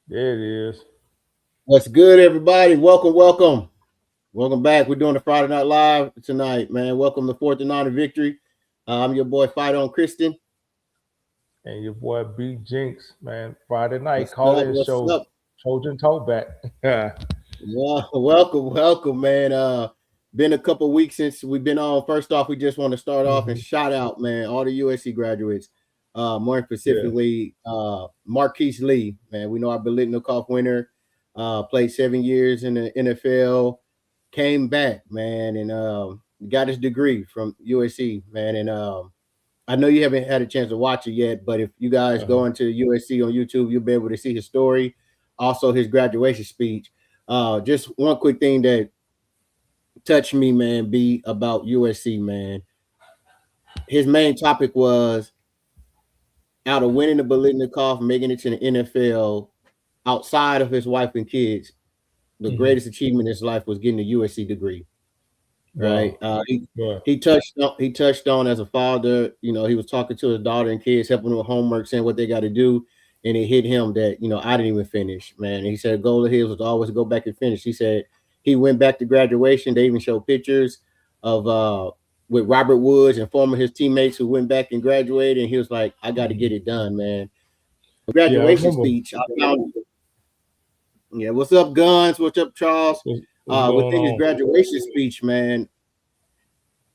There it is. What's good, everybody? Welcome back. We're doing the Friday Night Live tonight, man. Welcome to Fourth and Nine Victory. I'm your boy Fight on Kristen. And your boy B Jinx, man. Friday night What's up? call-in What's show. up? Trojan Toback. Yeah. Yeah, welcome, man. Been a couple weeks since we've been on. First off, we just want to start off and hmm shout out, man, all the USC graduates. More Yeah. specifically, Marquise Lee, man. We know our Biletnikoff winner. Played 7 years in the NFL, came back, man, and got his degree from USC, man. And I know you haven't had a chance to watch it yet, but if you guys Uh-huh. go into USC on YouTube, you'll be able to see his story, also his graduation speech. Just one quick thing that touched me, man, be about USC, man. His main topic was out of winning the Biletnikoff, making it to the NFL, outside of his wife and kids, the hmm greatest achievement in his life was getting a USC degree. Right. Wow. Right. He touched on as a father. You know, he was talking to his daughter and kids, helping them with homework, saying what they got to do, and it hit him that I didn't even finish, man. And he said, goal of his was to always go back and finish. He said he went back to graduation. They even showed pictures of with Robert Woods and former his teammates who went back and graduated, and he was like, I got to get hmm it done, man. Yeah, I Graduation remember speech. I found Yeah, what's up, Guns? What's up, Charles? what's going Within his on. graduation speech, man,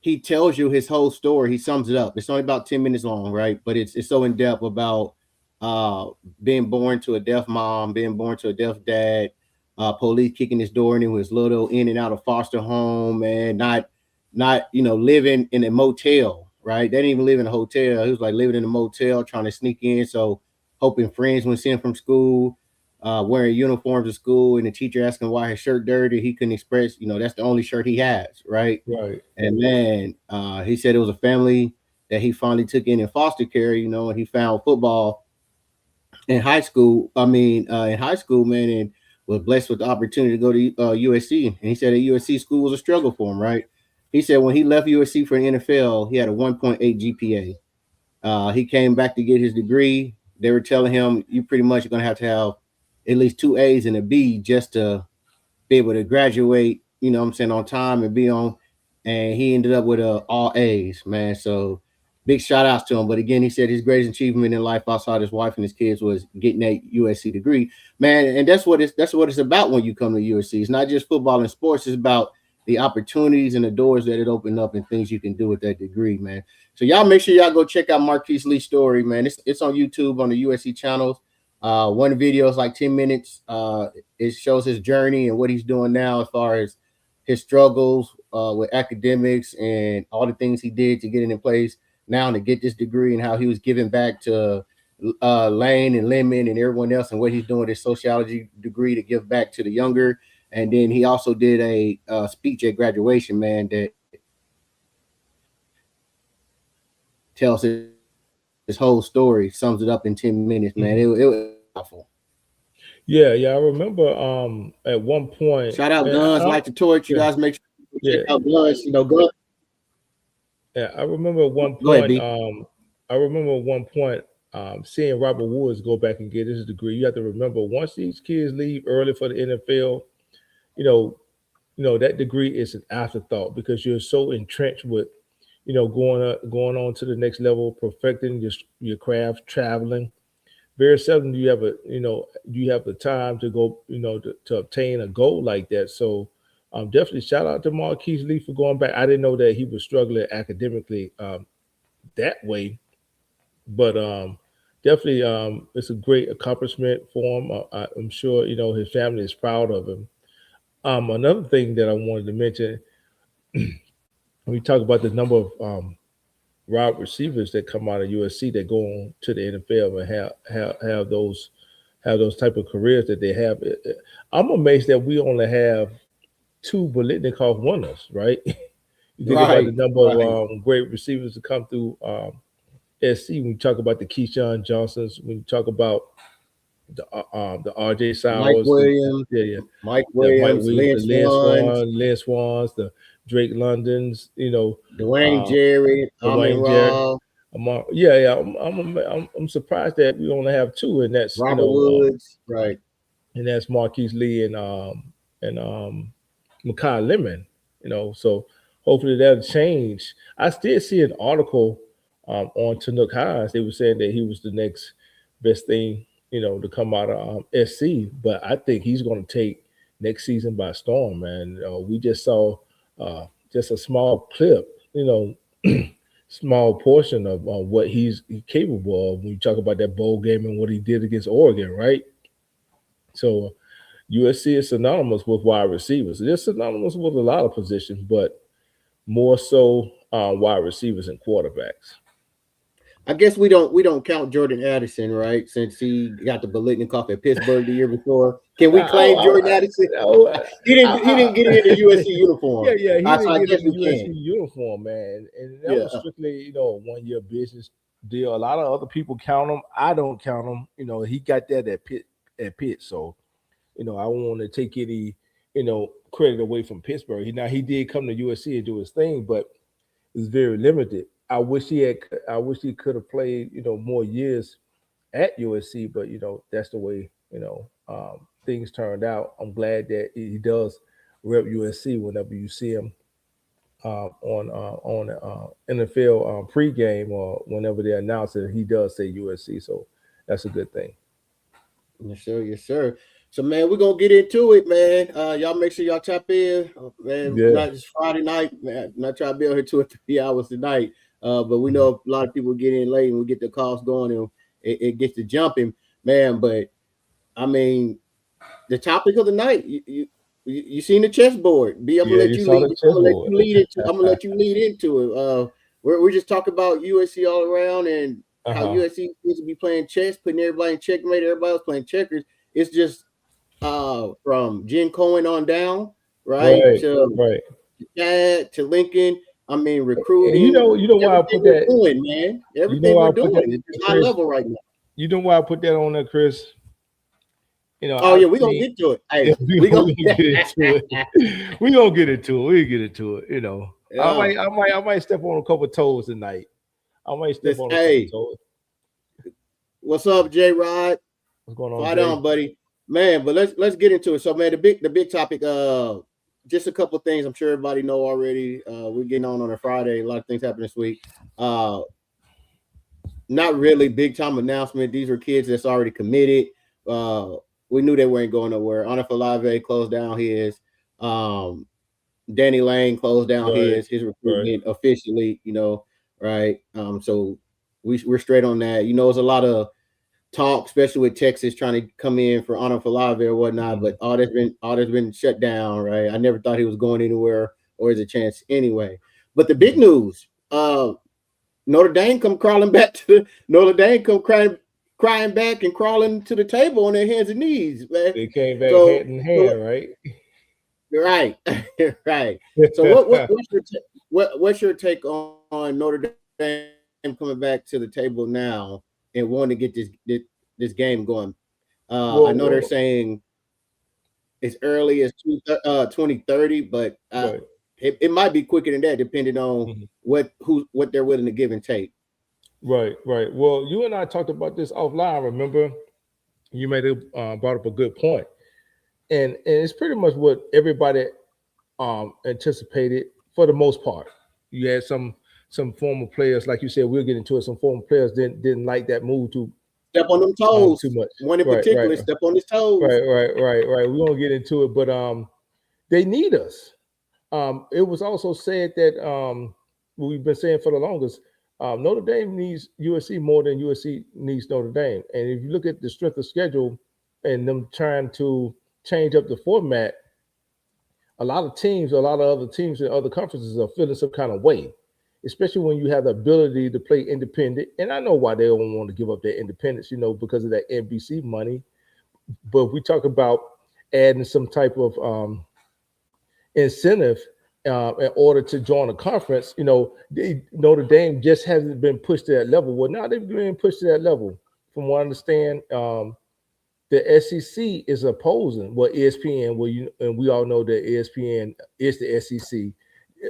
he tells you his whole story. He sums it up. It's only about 10 minutes long, right? But it's so in depth about uh being born to a deaf mom, being born to a deaf dad, police kicking his door in when he was little, in and out of foster home, and not living in a motel, right? They didn't even live in a hotel. He was like living in a motel, trying to sneak in, so hoping friends would see him from school, wearing uniforms to school, and the teacher asking why his shirt dirty. He couldn't express, that's the only shirt he has, right? Right. And man, he said it was a family that he finally took in foster care, and he found football in high school. In high school, man, and was blessed with the opportunity to go to USC. And he said that USC school was a struggle for him, right? He said when he left USC for the NFL, he had a 1.8 GPA. He came back to get his degree. They were telling him, you pretty much going to have at least two A's and a B just to be able to graduate, on time and be on. And he ended up with all A's, man. So big shout outs to him. But again, he said his greatest achievement in life outside his wife and his kids was getting that USC degree, man. And that's what it's about when you come to USC. It's not just football and sports. It's about the opportunities and the doors that it opened up and things you can do with that degree, man. So y'all make sure y'all go check out Marquise Lee's story, man. It's on YouTube on the USC channels. One video is like 10 minutes. It shows his journey and what he's doing now as far as his struggles with academics and all the things he did to get it in place now to get this degree, and how he was giving back to Lane and Lemon and everyone else, and what he's doing his sociology degree to give back to the younger. And then he also did a speech at graduation, man, that tells his whole story, sums it up in 10 minutes, man. It was hmm powerful. Yeah, yeah. I remember at one point, Shout out and Guns, Light the Torch. You yeah, guys make sure you check yeah, out Guns. Guns. yeah. I remember at one Go ahead, point, B. seeing Robert Woods go back and get his degree. You have to remember, once these kids leave early for the NFL, you know, that degree is an afterthought because you're so entrenched with, going on to the next level, perfecting your craft, traveling. Very seldom do you have the time to go, to obtain a goal like that. So, definitely shout out to Marquise Lee for going back. I didn't know that he was struggling academically that way, but definitely it's a great accomplishment for him. I'm sure his family is proud of him. Another thing that I wanted to mention, we talk about the number of wide receivers that come out of USC that go on to the NFL and have those type of careers that they have. I'm amazed that we only have two Bolitnikov winners, right? You think about the Right, number of right. great receivers that come through SC. When you talk about the Keyshawn Johnsons, when you talk about the RJ Mike Sowers, Williams, yeah, Mike the Mike Williams, Williams, Lynn Swans, The Lynn Swans, the Drake Londons, Dwayne uh, Jerry, Amin Dwayne Jerry. Raw, Yeah, yeah. I'm surprised that we only have two, and that's Robert Woods. Right. and that's Marquise Lee and Makai Lemon. So hopefully that'll change. I still see an article on Tanook Hines. They were saying that he was the next best thing, to come out of SC. But I think he's going to take next season by storm, man. We just saw just a small clip, small portion of what he's capable of when you talk about that bowl game and what he did against Oregon, right? So USC is synonymous with wide receivers. They're synonymous with a lot of positions, but more so wide receivers and quarterbacks. I guess we don't count Jordan Addison, right? Since he got the Biletnikoff at Pittsburgh the year before. Can we claim Jordan Addison? I, He didn't get it in the USC yeah, uniform. yeah, he So didn't I get guess in the we USC can. uniform, man, and that Yeah. was strictly, a 1 year business deal. A lot of other people count him. I don't count him. He got that at Pitt, so I don't want to take any, credit away from Pittsburgh. He did come to USC and do his thing, but it's very limited. I wish he could have played, more years at USC, but that's the way things turned out. I'm glad that he does rep USC whenever you see him on NFL pregame or whenever they announce it. He does say USC, so that's a good thing. Yes, sir. Yes, sir. So, man, we're gonna get into it, man. Y'all make sure y'all tap in, man. Yeah, Not just Friday night, man. Not trying to be on here 2 or 3 hours tonight. But we mhm. know a lot of people get in late and we get the calls going and it gets to jumping, man. But I mean, the topic of the night, you seen the chessboard. B, I'm gonna Yeah. let You you saw lead. the I'm gonna let chessboard. you lead into. I'm gonna let you lead into it. We're just talking about USC all around and Uh how huh. USC needs to be playing chess, putting everybody in checkmate. Everybody else playing checkers. It's just from Jen Cohen on down, right Right. to Right. Chad to Lincoln. I mean, And recruiting, why I everything put we're that. doing, man. Everything Why we're I put that, doing is just high Chris. level right now. You know why I put that on there, Chris. Oh I've yeah, we're gonna seen. get to it. Yeah, Hey, we we gonna, gonna we gonna get into it. We gonna get into it. We get into it. yeah. I might step on a couple of toes tonight. I might step This on a couple of hey, toes. what's up, J Rod? What's going on, Fight Jay? on, buddy. Man, but let's get into it. So man, the big topic, just a couple of things I'm sure everybody know already. We're getting on a Friday. A lot of things happen this week. Uh Not really big time announcement. These were kids that's already committed. Uh we knew they weren't going nowhere. Honor Falave closed down his. Um Danny Lane closed down Right, his right. recruitment officially, right? So we're straight on that. There's a lot of talk, especially with Texas trying to come in for Honor Falave or whatnot, Mhm. but all that's been shut down, right? I never thought he was going anywhere or is a chance anyway. But the big Mhm. news, Notre Dame come crawling back to the Notre Dame come crying back and crawling to the table on their hands and knees, man. They came back So, hand in so hand, right? right, right. So what's your take on Notre Dame coming back to the table now and wanting to get this game going? I know Well, they're well, saying as early as 2030, but right. it might be quicker than that, depending on Mhm. what they're willing to give and take. Right, right. Well, you and I talked about this offline. Remember, you made brought up a good point, and it's pretty much what everybody anticipated for the most part. You had some former players, like you said, we'll get into it. Some former players didn't like that move Step on them too toes. much. One in Right, right, particular, step on his toes. right. We're gonna get into it, but they need us. It was also said that what we've been saying for the longest. Notre Dame needs USC more than USC needs Notre Dame. And if you look at the strength of schedule and them trying to change up the format, a lot of other teams in other conferences are feeling some kind of way, especially when you have the ability to play independent. And I know why they don't want to give up their independence, because of that NBC money. But we talk about adding some type of incentive in order to join a conference. Notre Dame just hasn't been pushed to that level. Well, now they've been pushed to that level. From what I understand, the SEC is opposing ESPN. And we all know that ESPN is the SEC.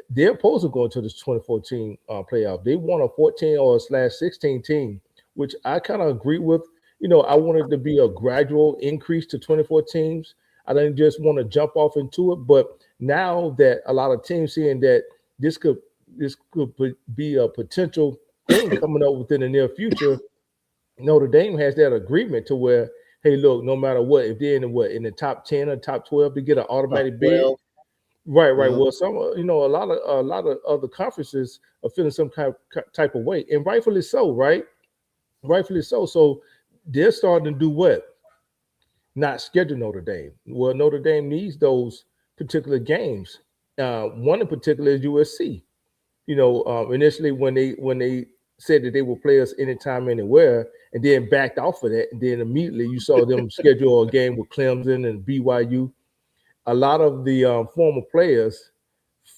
They're opposing going to this 2014 playoff. They want a 14 or /16 team, which I kind of agree with. I wanted to be a gradual increase to 24 teams. I didn't just want to jump off into it. But now that a lot of teams seeing that this could this could be a potential thing coming up within the near future, Notre Dame has that agreement to where, hey, look, no matter what, if they're in the top 10 or top 12 to get an Top automatic bid. 12. Right, right. Uh-huh. Well, some a lot of other conferences are feeling some type of way, and rightfully so, right? Rightfully so. So they're starting to do what? Not schedule Notre Dame. Well, Notre Dame needs those particular games. One in particular is USC. Initially when they said that they will play us anytime, anywhere, and then backed off of that, and then immediately you saw them schedule a game with Clemson and BYU. A lot of the former players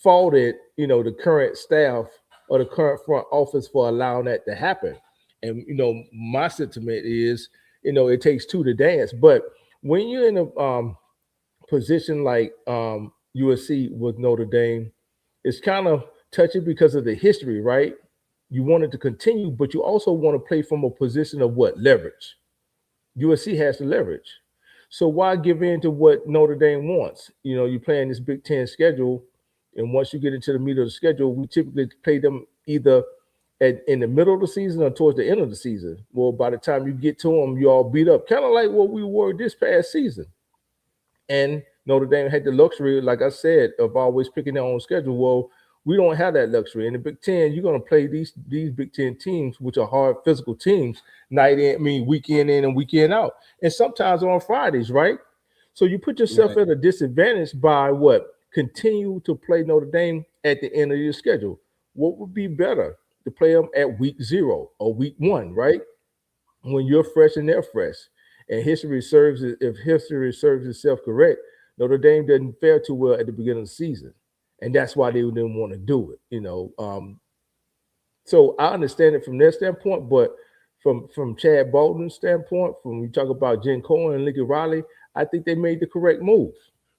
faulted, the current staff or the current front office for allowing that to happen. And my sentiment is, it takes two to dance. But when you're in a position like USC with Notre Dame, it's kind of touchy because of the history, right? You want it to continue, but you also want to play from a position of what? Leverage. USC has the leverage. So why give in to what Notre Dame wants? You're playing this Big Ten schedule, and once you get into the meat of the schedule, we typically play them either in the middle of the season or towards the end of the season. Well, by the time you get to them, you all beat up, kind of like what we were this past season. And Notre Dame had the luxury, like I said, of always picking their own schedule. Well, we don't have that luxury. In the Big Ten, you're going to play these Big Ten teams, which are hard physical teams, weekend in and weekend out, and sometimes on Fridays, right? So you put yourself Right. at a disadvantage by what? Continue to play Notre Dame at the end of your schedule. What would be better to play them at week 0 or week 1, right? When you're fresh and they're fresh. And if history serves itself correct, Notre Dame didn't fare too well at the beginning of the season, and that's why they didn't want to do it. So I understand it from their standpoint, but from Chad Bolton's standpoint, from you talk about Jen Cohen and Lincoln Riley, I think they made the correct move,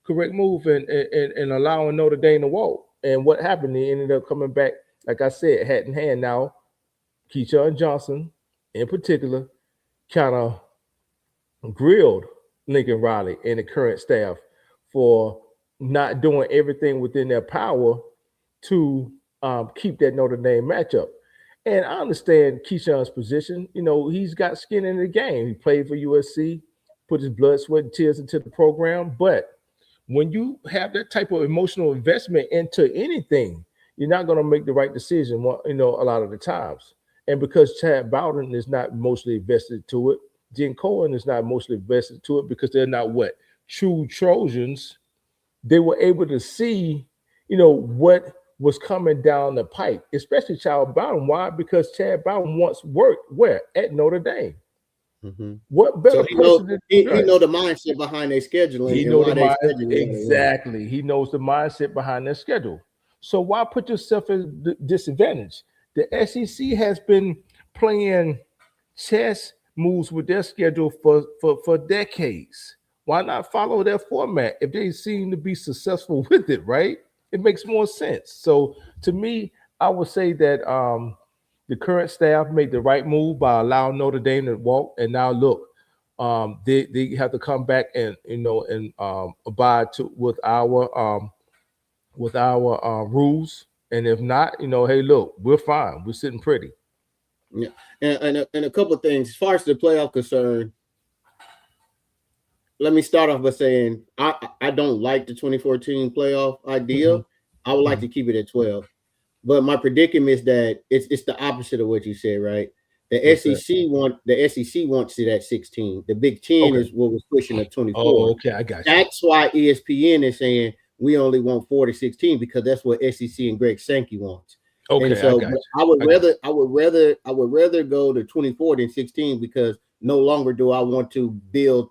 and allowing Notre Dame to walk. And what happened? They ended up coming back, like I said, hat in hand. Now, Keyshawn Johnson, in particular, kind of grilled Lincoln Riley and the current staff for not doing everything within their power to keep that Notre Dame matchup. And I understand Keyshawn's position. He's got skin in the game. He played for USC, put his blood, sweat, and tears into the program. But when you have that type of emotional investment into anything, you're not going to make the right decision, a lot of the times. And because Chad Bowden is not mostly invested to it, Jen Cohen is not mostly invested to it because they're not what? True Trojans. They were able to see, what was coming down the pipe, especially Chad Bowden. Why? Because Chad Bowden once worked where? At Notre Dame. Mhm. What So better person than he right? know the mindset behind their scheduling He and know the why they mind schedule the way they want. exactly. He knows the mindset behind their schedule. So why put yourself at a disadvantage? The SEC has been playing chess moves with their schedule for decades. Why not follow their format if they seem to be successful with it, right? It makes more sense. So to me, I would say that the current staff made the right move by allowing Notre Dame to walk. And now look, they have to come back and abide with our rules. And if not, hey, look, we're fine. We're sitting pretty. Yeah, and a couple of things as far as the playoff concerned. Let me start off by saying I don't like the 2014 playoff idea. Hmm. I would like Hmm. to keep it at 12. But my predicament is that it's the opposite of what you said, right? What's that? The SEC wants it at 16. The Big Ten Okay. is what was pushing to Oh, 24. okay. I got you. That's why ESPN is saying we only want 4 to 16 because that's what SEC and Greg Sankey wants. And Okay, I so got I would you. I got rather I would rather I would rather go to 24 than 16 because no longer do I want to build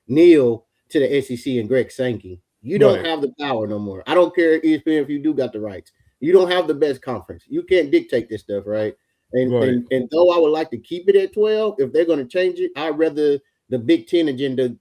Neil to the SEC and Greg Sankey. You you. don't Right. have the power no more. I don't care ESPN if you do got the rights. You don't have the best conference. You can't dictate this stuff, right? And Right. and and though I would like to keep it at 12, if they're going to change it, I'd rather the Big Ten agenda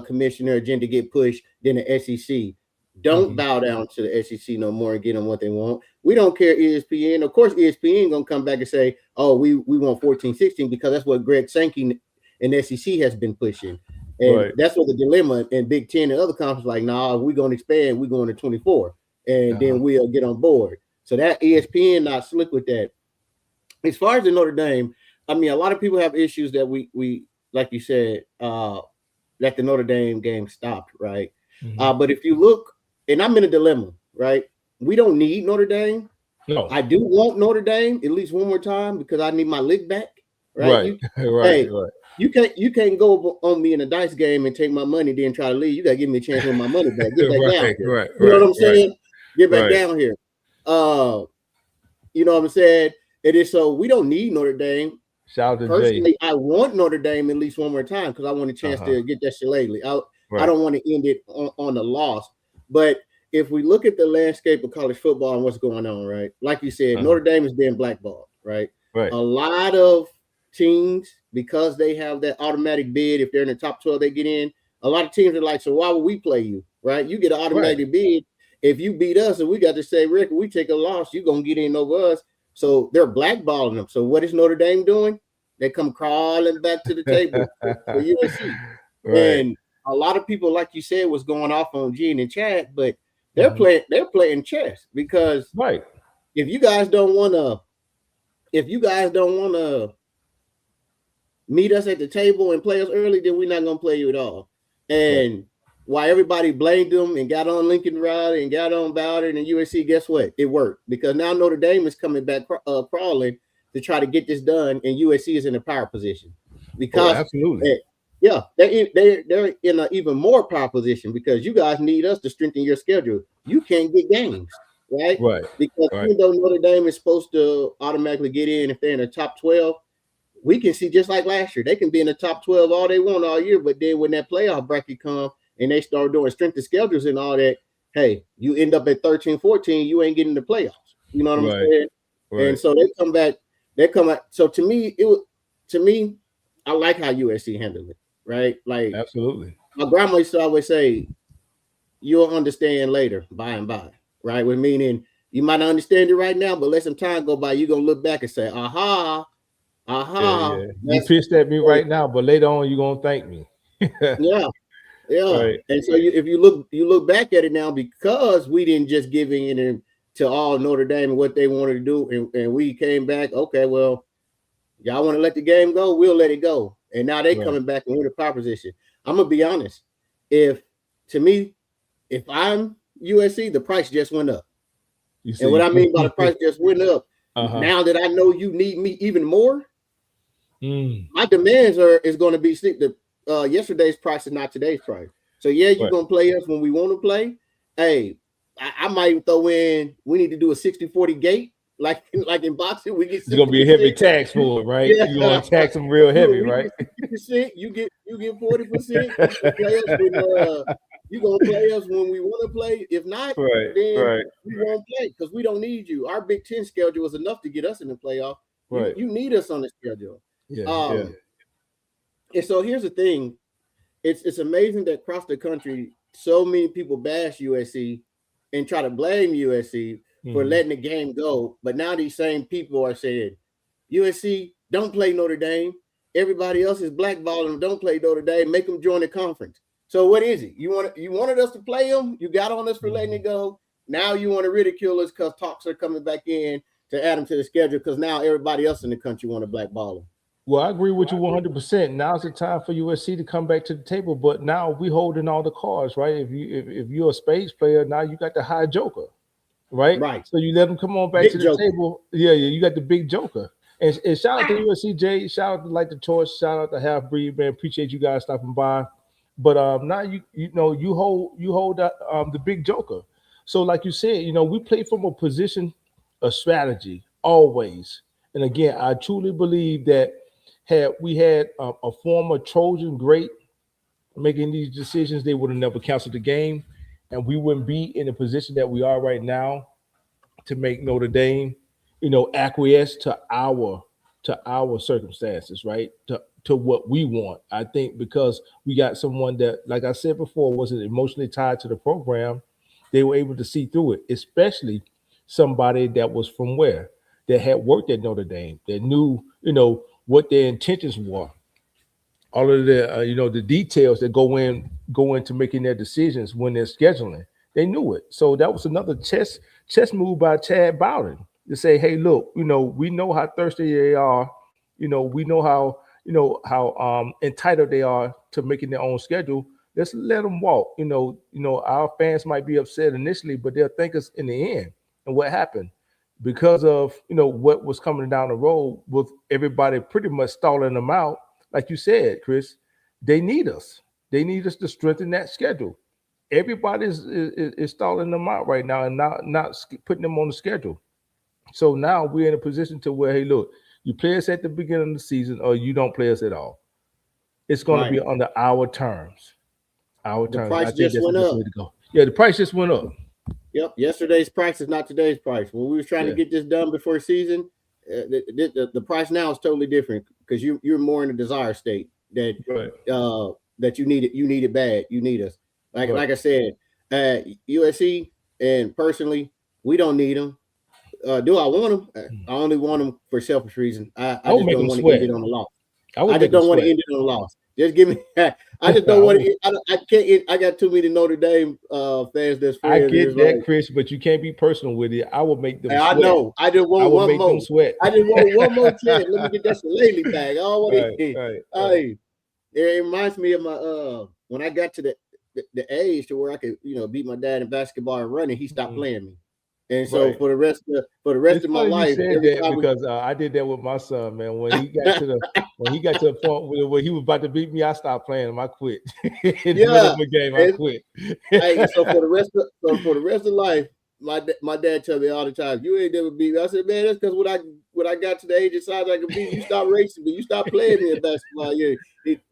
commissioner agenda get pushed than the SEC. Don't Hmm. bow down to the SEC no more and get them what they want. We don't care ESPN. Of course, ESPN gonna come back and say, "Oh, we want 14, 16 because that's what Greg Sankey and the SEC has been pushing. And Right. that's what the dilemma in Big Ten and other conferences like, nah, if we're going to expand, we're going to 24, and Uh-huh. then we'll get on board. So that ESPN not slick with that. As far as the Notre Dame, I mean, a lot of people have issues that we like you said, that the Notre Dame game stopped, right? Hmm. But if you look, and I'm in a dilemma, right? We don't need Notre Dame. No. I do want Notre Dame at least one more time because I need my lick back, right? Right. Right. Hey, Right. you can't go on me in a dice game and take my money, then try to leave. You gotta give me a chance with my money back. Get back down Right. here. Right. You know Right. what I'm Right. saying? Get back Right. down here. Uh, you know what I'm saying? It is so we don't need Notre Dame. Shout out to Jay. Personally, I want Notre Dame at least one more time because I want a chance Uh-huh. to get that shillelagh. I Right. don't want to end it on a loss. But if we look at the landscape of college football and what's going on, right? Like you said, Uh-huh. Notre Dame is being blackballed, right? Right. A lot of teams, because they have that automatic bid, if they're in the top 12, they get in. A lot of teams are like, so why would we play you, right? You get an Right. automatic bid. If you beat us and we got to say, Rick, we take a loss, you're going to get in over us. So they're blackballing them. So what is Notre Dame doing? They come crawling back to the table for USC. Right. And a lot of people, like you said, was going off on Gene and Chad, but Mhm. they're playing chess because Right. if you guys don't want to, if you guys don't want to meet us at the table and play us early, then we're not gonna play you at all. Right. And while everybody blamed them and got on Lincoln Riley and got on Bowden and USC, guess what? It worked because now Notre Dame is coming back crawling to try to get this done, and USC is in a power position Oh, because absolutely. yeah, they're in an even more power position because you guys need us to strengthen your schedule. You can't get games, right? Right. Because Right. even though Notre Dame is supposed to automatically get in if they're in the top 12, we can see just like last year, they can be in the top 12 all they want all year, but then when that playoff bracket comes and they start doing strength of schedules and all that, hey, you end up at 13, 14, you ain't getting the playoffs. You know what I'm Right. saying? And Right. so they come back, they come out. So to me, to me, I like how USC handled it, right? Like Absolutely. my grandma used to always say, you'll understand later, by and by, right? With meaning you might not understand it right now, but let some time go by, you're gonna look back and say, aha, Yeah. aha, Yeah. You that's pissed at me right now, but later on you're gonna thank me. yeah, yeah. Right. And so if you look back at it now, because we didn't just give in to all Notre Dame and what they wanted to do, and we came back, okay, well, y'all want to let the game go, we'll let it go. And now they Right. coming back and we're in a power position. I'm gonna be honest. If to me, if I'm USC, the price just went up. You And what see. I mean by the price just went up, Uh-huh. now that I know you need me even more, Mm. my demands is going to be the yesterday's price is not today's price. So yeah, you're Right. gonna play us when we want to play. Hey, I might throw in. We need to do a 60-40 gate, like in boxing. We get It's gonna be a 60%. heavy tax for it, right? Yeah, You're gonna tax them real heavy, we right? get 60%. You get 40%. You gonna play us when you gonna play us when we want to play. If not, Right. then Right. we won't play because we don't need you. Our Big Ten schedule is enough to get us in the playoff. You Right. you need us on the schedule. Yeah. Yeah. Um, and so here's the thing: it's amazing that across the country, so many people bash USC and try to blame USC for Hmm. letting the game go. But now these same people are saying USC don't play Notre Dame. Everybody else is blackballing them. Don't play Notre Dame. Make them join the conference. So what is it? You wanted us to play them. You got on us for letting Hmm. it go. Now you want to ridicule us because talks are coming back in to add them to the schedule because now everybody else in the country want to blackball them. Well, I agree with you 100%. Now's the time for USC to come back to the table, but now we holding all the cards, right? If you're a spades player, now you got the high joker, right? Right. So you let them come on back to Big the joker. table. Yeah, yeah, you got the big joker. And shout out to USC Jay, shout out to Like the Torch, shout out to Half Breed, man. Appreciate you guys stopping by. But now you know you hold the big joker. So like you said, we play from a position of strategy always. And again, I truly believe that had we had a former Trojan great making these decisions, they would have never canceled the game, and we wouldn't be in the position that we are right now to make Notre Dame, acquiesce to our circumstances, right? To what we want. I think because we got someone that, like I said before, wasn't emotionally tied to the program, they were able to see through it, especially somebody that was from where? That had worked at Notre Dame, that knew, what their intentions were. all of the the details that go into making their decisions when they're scheduling. They knew it, so that was another chess move by Chad Bowden to say, "Hey, look, we know how thirsty they are. We know how entitled they are to making their own schedule. Let's let them walk. Our fans might be upset initially, but they'll thank us in the end." And what happened? Because of what was coming down the road with everybody pretty much stalling them out, like you said, Chris, they need us. They need us to strengthen that schedule. Everybody's stalling them out right now and not putting them on the schedule. So now we're in a position to where, hey, look, you play us at the beginning of the season, or you don't play us at all. It's going to Right. be under our terms. Our The terms. I price think just that's the went best up. way to go. Yeah, the price just went up. Yep. Yesterday's price is not today's price. When we was trying to Yeah, get this done before season, the price now is totally different because you're more in a desire state that right, that you need it bad. You need us. right. Like I said, USC and personally, we don't need them. Do I want them? I only want them for selfish reasons. I I would just make don't them want to end sweat. it on a loss. I would I make just them don't want to sweat. end it on a loss. Just give me. I just don't I want would. to. I can't. I got too many Notre Dame fans that's I friends, and get it's that, like Chris, but you can't be personal with it. I would make them I sweat. know. I just I want would one make them more. sweat. I just want one more chance. Let me get that Shillelagh bag. I don't want Right, to. right, right. Hey, it reminds me of my when I got to the age to where I could beat my dad in basketball and running. He stopped Mhm. playing me, and so Right. for the rest It's of my funny you life, said every that time we because I did that with my son, man. When he got to the point where he was about to beat me, I stopped playing him. I quit in the middle yeah, of the game. I and quit. hey, so for the rest of life, my dad tell me all the time, "You ain't never beat me." I said, "Man, that's because when I got to the age of size I could beat you, stop racing me. You stop playing me in basketball. Yeah,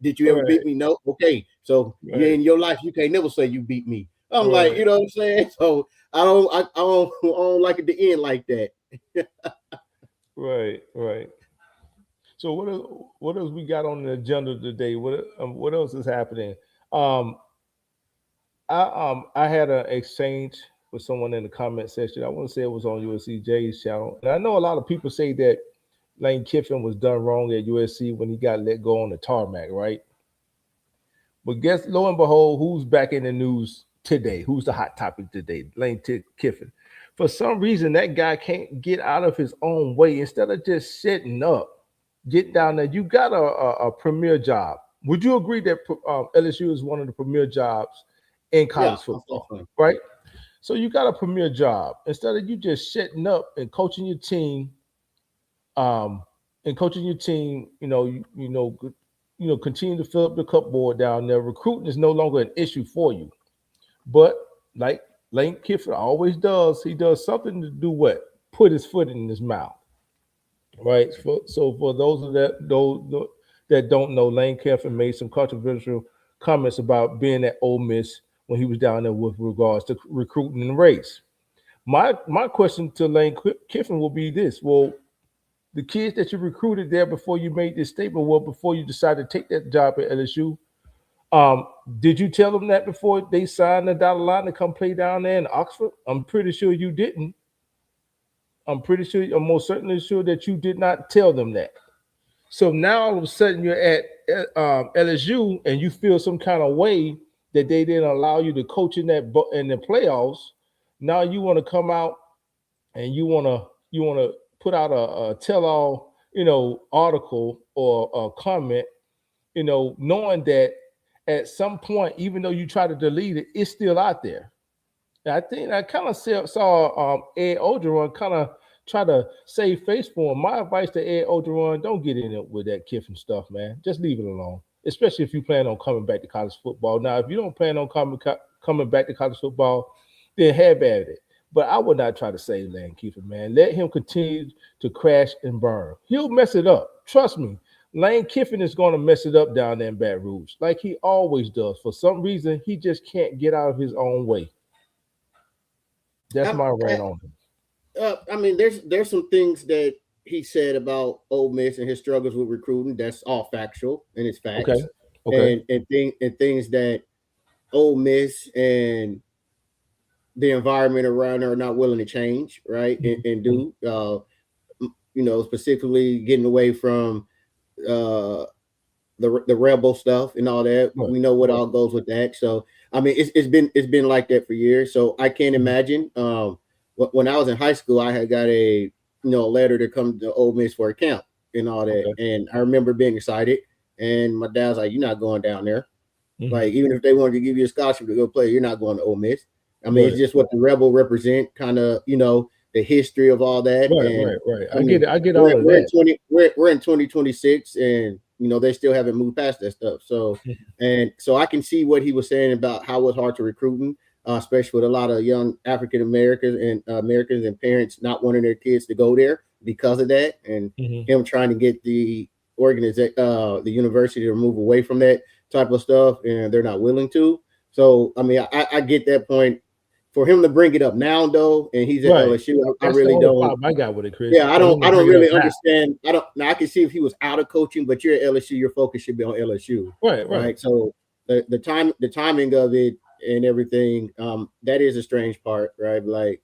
did you ever beat Right, me? No. Okay, so you right, in your life you can't never say you beat me. I'm like, right, you know what I'm saying? So I don't like it to end like that. right, right. So what else we got on the agenda today? What else is happening? Um, I had an exchange with someone in the comment section. I want to say it was on USC Jay's channel, and I know a lot of people say that Lane Kiffin was done wrong at USC when he got let go on the tarmac, right? But guess lo and behold, who's back in the news today? Who's the hot topic today? Kiffin. For some reason, that guy can't get out of his own way. Instead of just sitting up, get down there. You got a premier job. Would you agree that LSU is one of the premier jobs in Yeah, college most football, definitely. right? So you got a premier job. Instead of you just sitting up and coaching your team, um, continue to fill up the cupboard down there. Recruiting is no longer an issue for you. But like Lane Kiffin always does, he does something to do what? Put his foot in his mouth, right? So for those that don't know, Lane Kiffin made some controversial comments about being at Ole Miss when he was down there with regards to recruiting and race. My question to Kiffin will be this: well, the kids that you recruited there before you made this statement, well, before you decided to take that job at LSU, um, did you tell them that before they signed the dotted line to come play down there in Oxford? I'm pretty sure you didn't. I'm most certainly sure that you did not tell them that. So now all of a sudden you're at LSU and you feel some kind of way that they didn't allow you to coach in the playoffs. Now you want to come out and you want to put out a tell all article or a comment, knowing that at some point, even though you try to delete it, it's still out there. And I think I kind of saw Ed Ogeron kind of try to save face for him. My advice to Ed Ogeron: don't get in it with that Kiffin stuff, man. Just leave it alone. Especially if you plan on coming back to college football. Now, if you don't plan on coming back to college football, then have at it. But I would not try to save Lane Kiffin, man. Let him continue to crash and burn. He'll mess it up. Trust me. Lane Kiffin is going to mess it up down there in Baton Rouge, like he always does. For some reason, he just can't get out of his own way. That's I, my rant I, on him. I mean, there's some things that he said about Ole Miss and his struggles with recruiting. That's all factual and it's Okay. facts, Okay. and things that Ole Miss and the environment around her are not willing to change, right? And Mhm. do specifically getting away from uh, the rebel stuff and all that. Right. We know what Right. all goes with that. So I mean, it's been like that for years. So I can't Mhm. imagine. When I was in high school, I had got a letter to come to Ole Miss for a camp and all that, Okay. and I remember being excited. And my dad's like, "You're not going down there. Hmm. Like, even if they wanted to give you a scholarship to go play, you're not going to Ole Miss." I mean, it's Right. just what the rebel represent, kind of, the history of all that. Right. And Right. Right. I I get mean, it. I get we're all of we're in that. 2026, and they still haven't moved past that stuff. So, Mhm. and so I can see what he was saying about how it's hard to recruiting, especially with a lot of young African Americans and Americans and parents not wanting their kids to go there because of that, and Mhm. him trying to get the university to move away from that type of stuff, and they're not willing to. So, I mean, I get that point. For him to bring it up now, though, and he's at Right. LSU, I That's the really only don't. problem I got with it, Chris. Yeah, I For don't. him to I don't bring it up really now. understand. I don't. Now I can see if he was out of coaching, but you're at LSU. Your focus should be on LSU, Right. Right. right? So the timing of it and everything, that is a strange part, right? Like,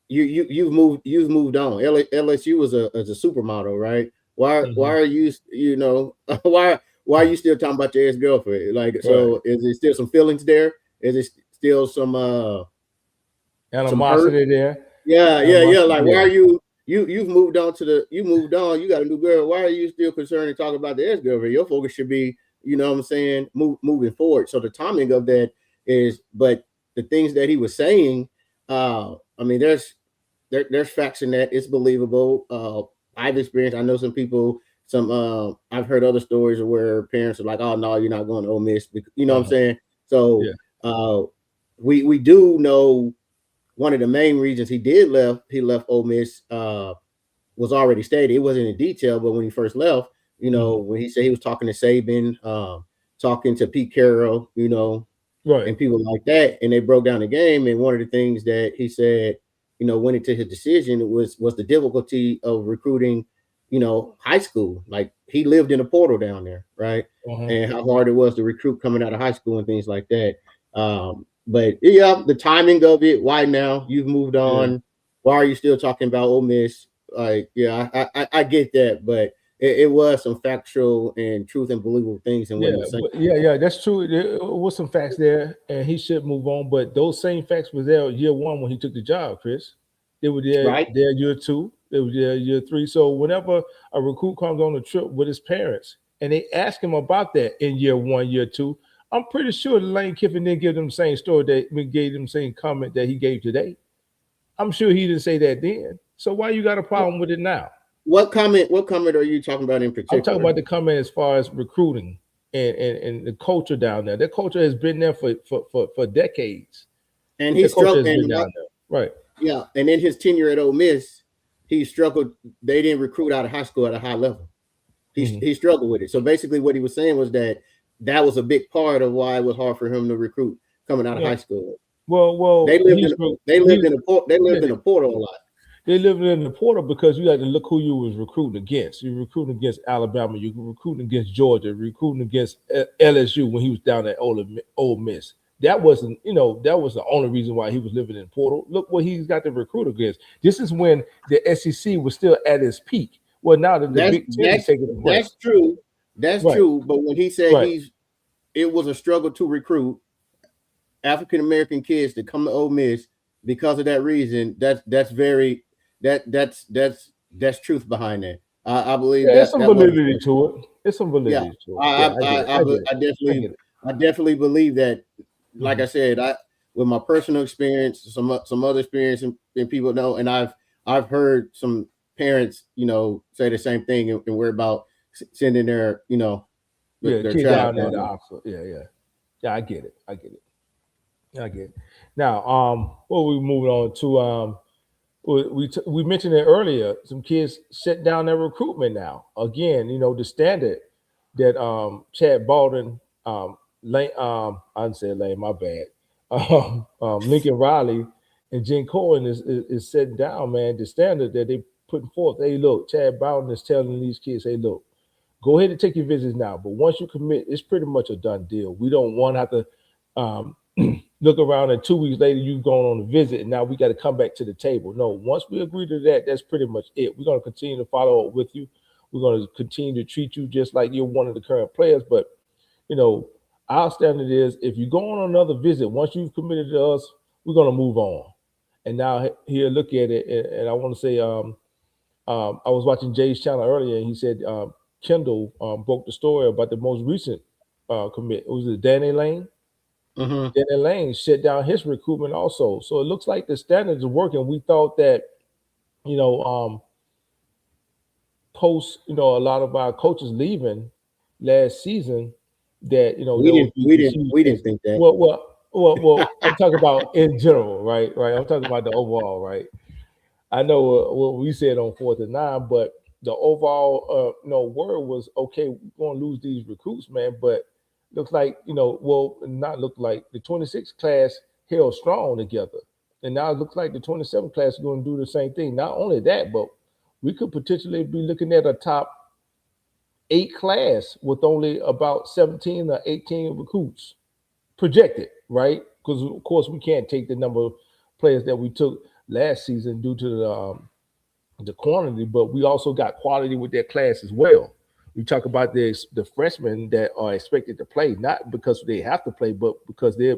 you've moved on. LSU was a supermodel, right? Why Hmm. are you, why are you still talking about your ex girlfriend? Like, Right. so is there still some feelings there? Is it still some hurt? Animosity there. Yeah, yeah, yeah. Animosity. Like, why Yeah. are you've moved on you moved on, you got a new girl. Why are you still concerned and talking about the ex girlfriend? Your focus should be, what I'm saying, moving forward. So the timing of that but the things that he was saying, I mean, there's facts in that. It's believable. I've experienced. I know some people. I've heard other stories of where parents are like, "Oh no, you're not going to Ole Miss." You know what I'm Uh-huh. saying? So, Yeah. uh, we do know one of the main reasons he left Ole Miss, was already stated. It wasn't in detail, but when he first left, Hmm. when he said he was talking to Saban, talking to Pete Carroll, Right. and people like that, and they broke down the game. And one of the things that he said, went into his decision was the difficulty of recruiting, high school. Like, he lived in a portal down there, right? Uh-huh. And how hard it was to recruit coming out of high school and things like that. But yeah, the timing of it. Why now? You've moved Yeah. on. Why are you still talking about Ole Miss? Like, yeah, I get that, but it was some factual and truth and believable things in what he Yeah, was saying, but yeah, that's true. There was some facts there, and he should move on. But those same facts were there year one when he took the job, Chris. They were right? there year two. They were there year three. So whenever a recruit comes on a trip with his parents and they ask him about that in year one, year two, I'm pretty sure Lane Kiffin didn't give them the same story that we gave them the same comment that he gave today. I'm sure he didn't say that then. So why you got a problem with it now? What comment are you talking about in I'm talking particular? about the comment as far as recruiting and the culture down there. That culture has been there for decades. And he That culture struggled, has been and down there. Right. yeah, and in his tenure at Ole Miss, he struggled. They didn't recruit out of high school at a high level. He Hmm. he struggled with it. So basically, what he was saying was that was a big part of why it was hard for him to recruit coming out of Yeah. high school. Well, They lived in he's they yeah, lived in a portal a lot. they lived in the portal because you had to look who you was recruiting against. You were recruiting against Alabama. You were recruiting against Georgia. Recruiting against LSU when he was down at Ole Miss. That wasn't, that was the only reason why he was living in the portal. Look what he's got to recruit against. This is when the SEC was still at its peak. Well, now that the That's Big Ten is that's taking a break. that's true. That's Right, true. But when he said right. it was a struggle to recruit African American kids to come to Ole Miss because of that reason. That's truth behind that. I believe Yeah, it's that some that was a validity struggle. to it. It's some Yeah, validity to it. Yeah, I I get I it. I, I get it. I I definitely get it. I definitely believe that. Like I Hmm. said, with my personal experience, some other experience, and people know, and I've heard some parents, say the same thing, and we're about sending Yeah, their kid child down there down to there. Oxford. Yeah, yeah. Yeah, I get it. I get it. I get it. Now, what we moving on to? We mentioned it earlier. Some kids shut down their recruitment now. Again, the standard that Chad Baldwin, Lane, I didn't say Lane, my bad. Lincoln Riley and Jen Cohen is setting down, man. The standard that they putting forth. Hey, look, Chad Baldwin is telling these kids, hey, look, go ahead and take your visits now. But once you commit, it's pretty much a done deal. We don't want to have to um, look around and 2 weeks later you've gone on a visit and now we got to come back to the table. No, once we agree to that, that's pretty much it. We're going to continue to follow up with you We're going to continue to treat you just like you're one of the current players. But you know, our standard is if you go on another visit, once you've committed to us, we're going to move on. And now here, look at it. And I want to say, I was watching Jay's channel earlier, and he said Kendall broke the story about the most recent commit. It was Danny Lane. Mm-hmm. Danny Lane shut down his recruitment also. So it looks like the standards are working. We thought that, you know, post, a lot of our coaches leaving last season, that We there would didn't be we this didn't huge we thing. didn't think that. Well, I'm talking about in general, right? Right. I'm talking about the overall, right? I know what we said on 4th and 9, but the overall, word was okay. We're gonna lose these recruits, man. But looks like not look like the 26 class held strong together, and now it looks like the 27 class is going to do the same thing. Not only that, but we could potentially be looking at a top 8 class with only about 17 or 18 recruits projected, right? Because of course we can't take the number of players that we took last season due to the quantity, but we also got quality with that class as well. We talk about the freshmen that are expected to play, not because they have to play, but because they're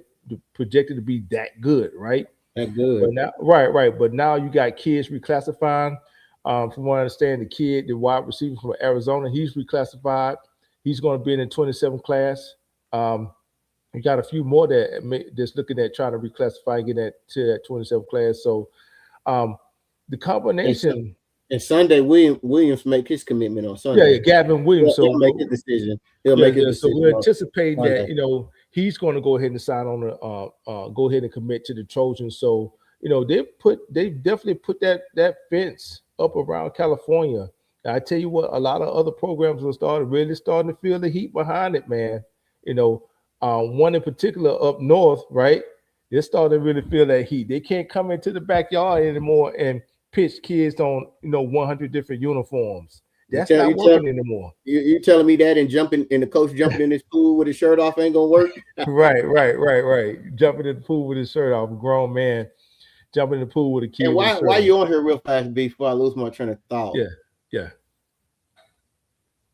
projected to be that good, right? That But good. now, right. But now you got kids reclassifying. From what I understand, the wide receiver from Arizona, he's reclassified. He's going to be in the 27 class. Um, you got a few more that's looking at trying to reclassify and get to that 27 class. So um, the And so, combination, and Sunday, Williams make his commitment on yeah, Sunday. Gavin Williams. So He'll make his decision. He'll yeah, make his yeah. So decision we're on anticipating that Sunday. he's going to go ahead and sign on the go ahead and commit to the Trojans. So they definitely put that fence up around California. And I tell you what, a lot of other programs are starting to feel the heat behind it, man. You know, one in particular up north, right? They're starting to really feel that heat. They can't come into the backyard anymore and pitch kids on 100 different uniforms. You That's tell not you tell working anymore. you telling me that and jumping and the coach jumping in his pool with his shirt off ain't gonna work? Right. Jumping in the pool with his shirt off. A grown man jumping in the pool with a And kid with a shirt why on. you on here real fast before I lose my train of thought? Yeah, yeah.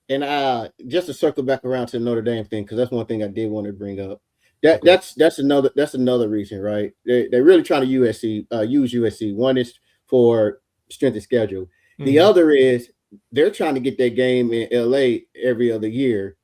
And just to circle back around to the Notre Dame thing, because that's one thing I did want to bring up. That Okay. that's another reason, right? They're really trying to use USC. One is for strength of schedule. The Hmm. other is they're trying to get that game in LA every other year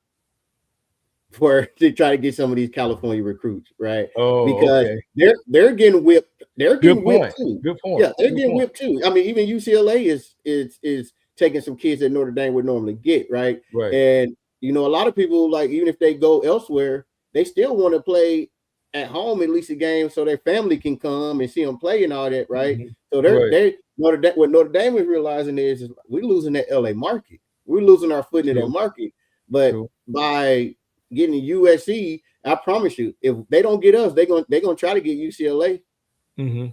for to try to get some of these California recruits, right? Oh, Because okay. they're getting whipped. They're Good getting whipped point. too. Good point. Yeah, they're Good getting point. whipped too. I mean, even UCLA is taking some kids that Notre Dame would normally get, right? Right. And a lot of people like even if they go elsewhere, they still want to play at home at least a game so their family can come and see them play and all that, right? Hmm. So Right. what Notre Dame is realizing is we're losing that LA market. We're losing our foot in that True. market. But True. by getting USC, I promise you, if they don't get us, they're gonna try to get UCLA, Hmm.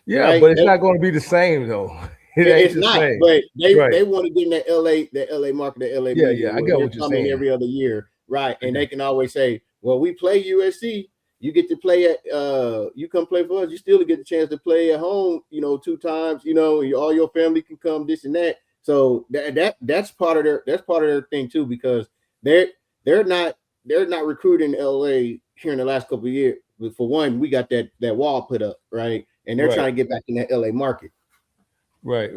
Yeah, right? but it's not going to be the same though. It ain't It's the not, same. but they Right. they want to get in that LA market, the LA Yeah, media yeah. I where get they're what you're coming saying. every other year, right? I And got they can always say, "Well, we play USC. You get to play at you come play for us. You still get the chance to play at home, 2 times. All your family can come, this and that. So that's part of their thing too, because they're they're not they're not recruiting LA here in the last couple of years. But for one, we got that wall put up, right? And they're right. trying to get back in that LA market. Right.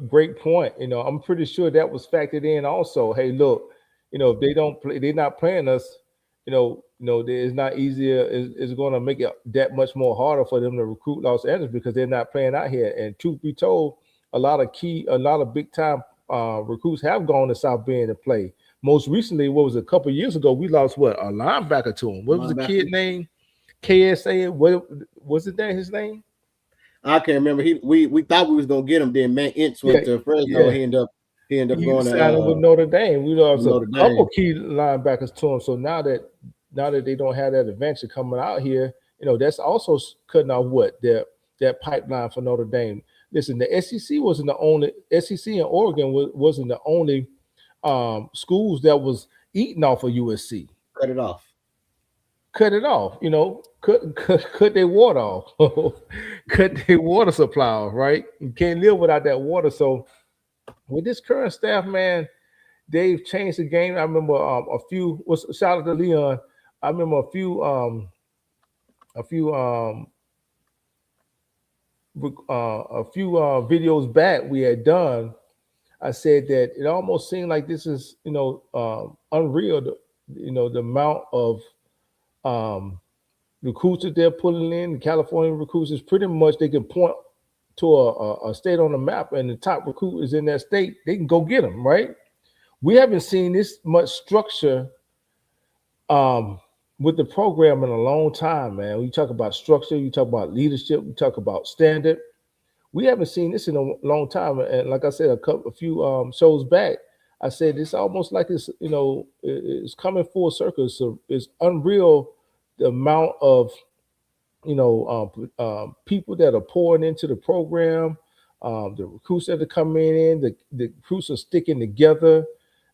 Great point. I'm pretty sure that was factored in also. Hey, look, if they don't play, they're not playing us. It's not easier. It's going to make it that much more harder for them to recruit Los Angeles because they're not playing out here. And truth be told, a lot of big time recruits have gone to South Bend to play. Most recently, what was it, a couple of years ago? We lost a linebacker to him. What was the kid Linebacker. name? KSA. What was it? That his name? I can't remember. We thought we was gonna get him. Then Matt Ince Yeah, went to Fresno. yeah. He ended up He going to signed with Notre Dame. We lost a Notre couple Dame. key linebackers to him. So now that they don't have that adventure coming out here, that's also cutting off that pipeline for Notre Dame. Listen, the SEC wasn't the only SEC in Oregon wasn't the only schools that was eating off of USC. Cut it off. Cut it off, cut their water off, cut their water supply off, right? You can't live without that water. So with this current staff, man, they've changed the game. I remember a few. Shout out to Leon. I remember a few videos back we had done. I said that it almost seemed like this is unreal. The amount of um, recruits that they're pulling in. The California recruits is pretty much they can point to a state on the map, and the top recruit is in that state. They can go get them, right? We haven't seen this much structure um, with the program in a long time, man. You talk about structure, you talk about leadership, you talk about standard. We haven't seen this in a long time. And like I said, a few shows back, I said it's almost like it's coming full circle. So it's unreal the amount of people that are pouring into the program, the recruits that are coming in, the recruits are sticking together.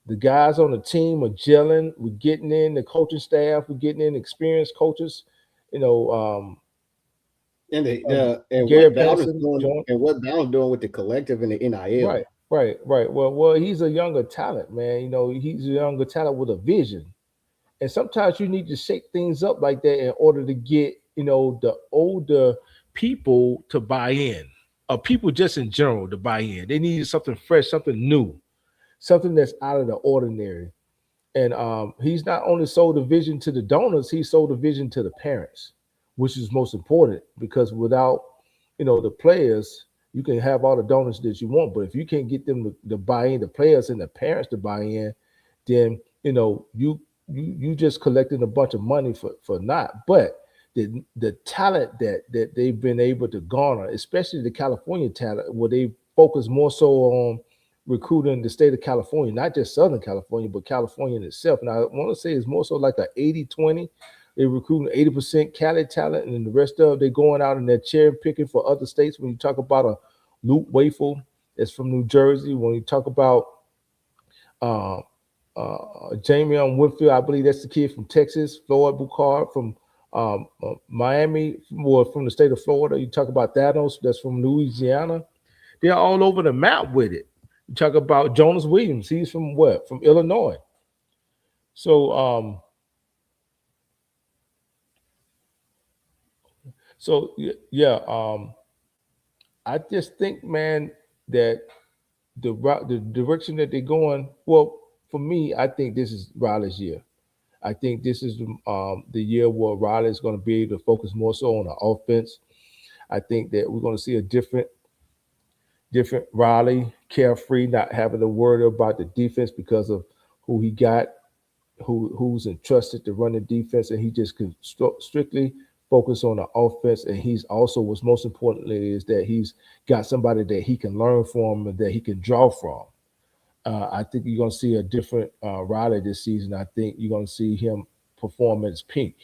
The guys on the team are gelling. We're getting in the coaching staff. We're getting in experienced coaches. You know, And um, and Gary what Bowden's Patterson doing joined. and what Bowden's doing with the collective and the Right, NIL. right. Well, he's a younger talent, man. He's a younger talent with a vision. And sometimes you need to shake things up like that in order to get the older people to buy in, or people just in general to buy in. They needed something fresh, something new, something that's out of the ordinary. And he's not only sold the vision to the donors, he sold the vision to the parents, which is most important, because without the players, you can have all the donors that you want, but if you can't get them to buy in, the players and the parents to buy in, then you just collecting a bunch of money for not. But the talent that they've been able to garner, especially the California talent, where they focus more so on recruiting the state of California, not just Southern California, but California in itself. And I want to say it's more so like a 80-20. They're recruiting 80% Cali talent, and then the rest of they're going out and they're cherry picking for other states. When you talk about a Luke Wafel that's from New Jersey, when you talk about uh, Jamie on Woodfield, I believe that's the kid from Texas. Floyd Bucard from Miami, or from the state of Florida. You talk about Thanos, that's from Louisiana. They're all over the map with it. You talk about Jonas Williams. He's from what? From Illinois. So yeah, I just think, man, that the direction that they're going. Well, for me, I think this is Riley's year. I think this is the year where Riley is going to be able to focus more so on the offense. I think that we're going to see a different Riley, carefree, not having to worry about the defense because of who he got, who's entrusted to run the defense, and he just can strictly focus on the offense. And he's also, what's most importantly, is that he's got somebody that he can learn from and that he can draw from. I think you're going to see a different Riley this season. I think you're going to see him perform at his peak.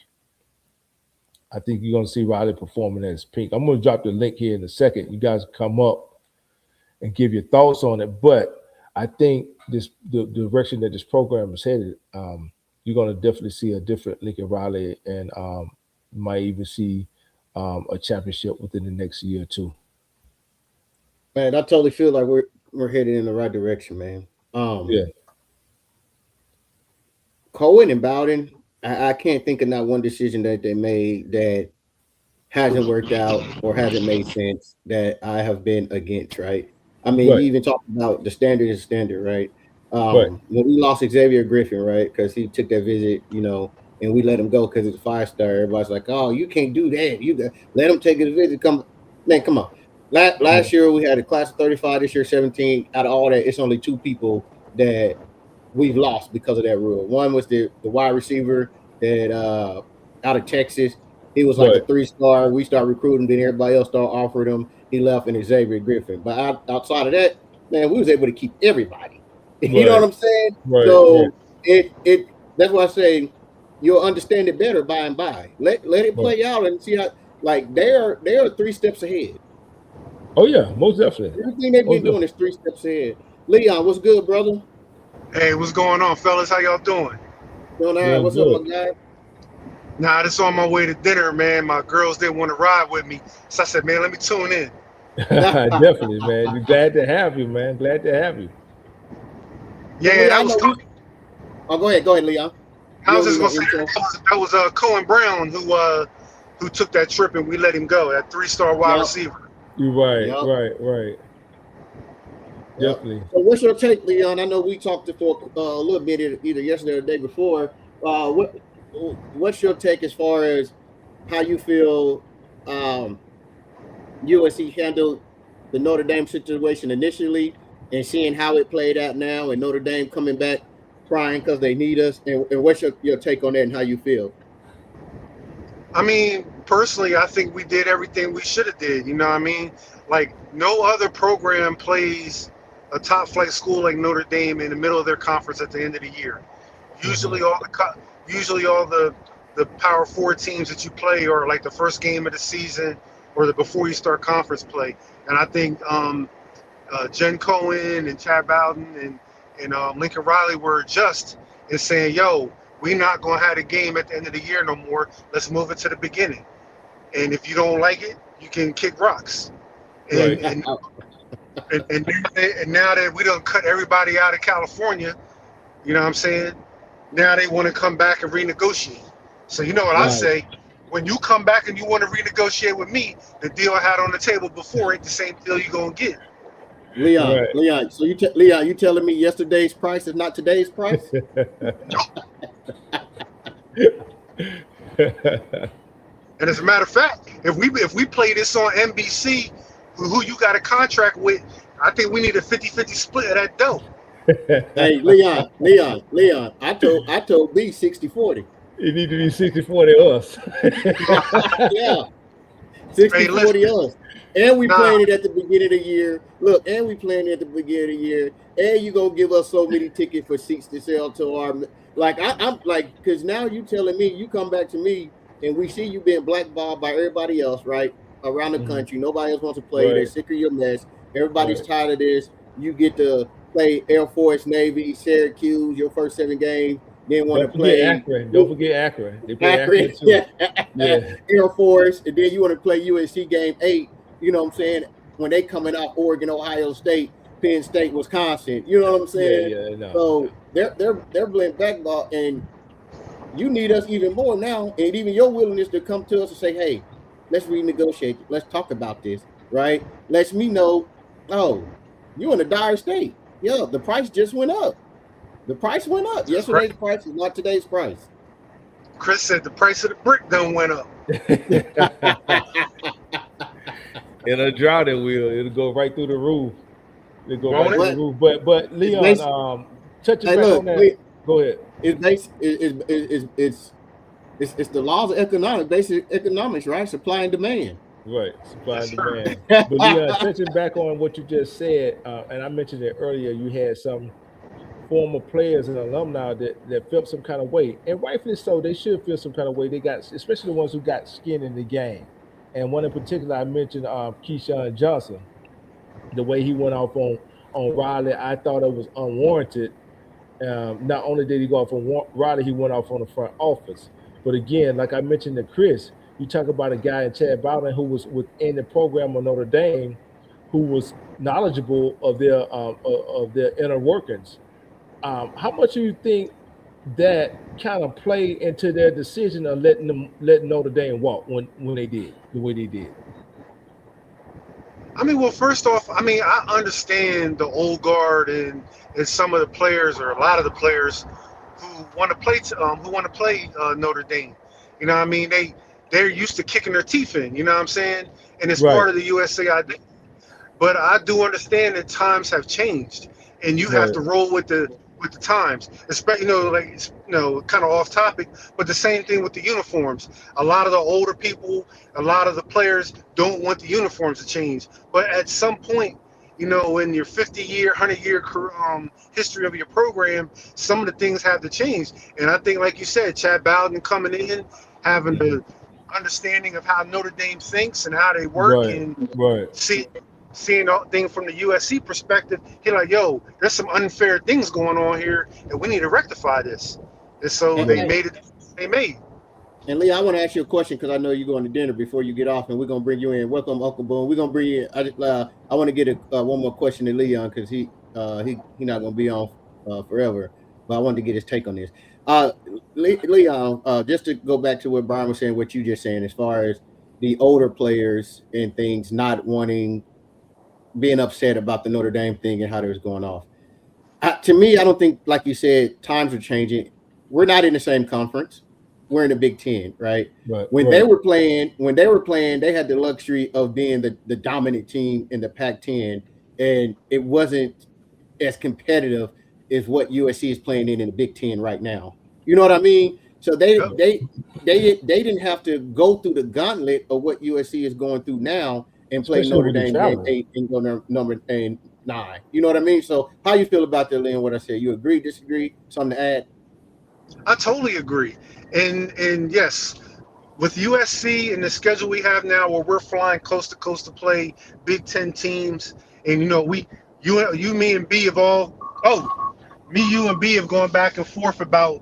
I think you're going to see Riley performing at his peak. I'm going to drop the link here in a second. You guys come up and give your thoughts on it. But I think the direction that this program is headed, you're going to definitely see a different Lincoln Riley, and you might even see a championship within the next year or two. Man, I totally feel like we're headed in the right direction, man. Yeah, Cohen and Bowden, I can't think of not one decision that they made that hasn't worked out or hasn't made sense that I have been against, right? I mean, right, you even talked about the standard is standard, right? right, When we lost Xavier Griffin, right, because he took that visit, and we let him go because it's a 5-star. Everybody's like, "Oh, you can't do that. Let him take his visit." Come on. yeah, Last year we had a class of 35. This year 17. Out of all that, it's only 2 people that we've lost because of that rule. One was the wide receiver that out of Texas. He was like a right, 3-star. We started recruiting, then everybody else started offering him. He left, and Xavier Griffin. But outside of that, man, we was able to keep everybody. You know what right, I'm saying? right, right, So it that's why I say you'll understand it better by and by. Let it right. play out and see how, like, they are 3 steps ahead. Oh yeah, most definitely, Everything they've most been doing definitely. is 3 steps ahead. Leon, what's good, brother? Hey, what's going on, fellas? How y'all doing? Doing all right. Doing What's up, my good. guy? Nah, just on my way to dinner, man. My girls didn't want to ride with me, so I said, man, let me tune in. Definitely, man. We're glad to have you, man. Glad to have you. Yeah, that was. Oh, go ahead, Leon. I was just gonna say that was Cohen Brown who took that trip and we let him go. That 3-star wide receiver. You're right. Yep. Definitely. So what's your take, Leon? I know we talked for a little bit either yesterday or the day before. What's your take as far as how you feel USC handled the Notre Dame situation initially and seeing how it played out now, and Notre Dame coming back crying because they need us? And what's your take on that and how you feel? I mean, personally, I think we did everything we should have did. You know what I mean? Like, no other program plays a top flight school like Notre Dame in the middle of their conference at the end of the year. Usually, all the Power Four teams that you play are like the first game of the season or before you start conference play. And I think Jen Cohen and Chad Bowden and Lincoln Riley were just in saying, "Yo, we're not gonna have a game at the end of the year no more. Let's move it to the beginning. And if you don't like it, you can kick rocks." And now that we don't cut everybody out of California, you know what I'm saying? Now they want to come back and renegotiate. So you know what I say? When you come back and you want to renegotiate with me, the deal I had on the table before ain't the same deal you're gonna get. Leon. So Leon, you telling me yesterday's price is not today's price? And as a matter of fact, if we play this on NBC, who you got a contract with, I think we need a 50-50 split of that dough. Hey, Leon. I told B 60-40. It need to be 60-40 us. Yeah. 60-40 us. And we playing it at the beginning of the year. Look, and we playing it at the beginning of the year. And you gonna give us so many tickets for seats to sell to our I'm like, because now you telling me, you come back to me and we see you being blackballed by everybody else, right? Around the country. Nobody else wants to play. They're sick of your mess. Everybody's tired of this. You get to play Air Force, Navy, Syracuse, your first 7 games. Then want to play Akron. Don't forget Akron. They play Akron too. Yeah. Air Force, and then you want to play USC game 8. You know what I'm saying? When they coming out Oregon, Ohio State, Penn State, Wisconsin. You know what I'm saying? Yeah, no. So they're playing basketball, and you need us even more now. And even your willingness to come to us and say, "Hey, let's renegotiate. Let's talk about this." Right? Lets me know, oh, you in a dire state. Yeah, the price just went up. The price went up. Yesterday's price is not today's price. Chris said the price of the brick done went up. In a drought, it'll go right through the roof. It'll go right through the roof. But Leon, touching back on that. Go ahead. It's the laws of economics, basic economics, right? Supply and demand. Right, supply and demand. But Leon, touching back on what you just said, and I mentioned it earlier, you had some former players and alumni that felt some kind of way, and rightfully so. They should feel some kind of way. They got, especially the ones who got skin in the game. And one in particular, I mentioned Keyshawn Johnson. The way he went off on Riley, I thought it was unwarranted. Not only did he go off on Riley, he went off on the front office. But again, like I mentioned to Chris, you talk about a guy in Chad Bowden who was within the program of Notre Dame, who was knowledgeable of their inner workings. How much do you think that kind of played into their decision of letting Notre Dame walk when they did the way they did? I mean, well, first off, I mean, I understand the old guard and some of the players, or a lot of the players who want to play Notre Dame. You know what I mean? They're used to kicking their teeth in, you know what I'm saying? And it's part of the USA identity. But I do understand that times have changed, and you have to roll with the times. Especially, kind of off topic, but the same thing with the uniforms. A lot of the older people, a lot of the players don't want the uniforms to change. But at some point, in your 50-year, 100-year history of your program, some of the things have to change. And I think, like you said, Chad Bowden coming in, having the understanding of how Notre Dame thinks and how they work, and seeing all things from the USC perspective, he's like, yo, there's some unfair things going on here, and we need to rectify this. And so they made it. They made. And Lee, I want to ask you a question because I know you're going to dinner before you get off, and we're gonna bring you in. Welcome, Uncle Boone. We're gonna bring you in. I want to get one more question to Leon because he not gonna be on forever. But I wanted to get his take on this. Leon, just to go back to what Brian was saying, what you just saying, as far as the older players and things not wanting, being upset about the Notre Dame thing and how it was going off. To me, I don't think, like you said, times are changing. We're not in the same conference. We're in the Big Ten, right? Right. When they were playing, they had the luxury of being the dominant team in the Pac-10, and it wasn't as competitive as what USC is playing in the Big Ten right now. You know what I mean? So they didn't have to go through the gauntlet of what USC is going through now and play Especially Notre when you're Dame game traveling. 8 and go number 9. You know what I mean? So how you feel about that, Lynn? What I said? You agree, disagree? Something to add? I totally agree. And yes, with USC and the schedule we have now, where we're flying coast to coast to play Big Ten teams, and you, me, and B have me, you, and B have gone back and forth about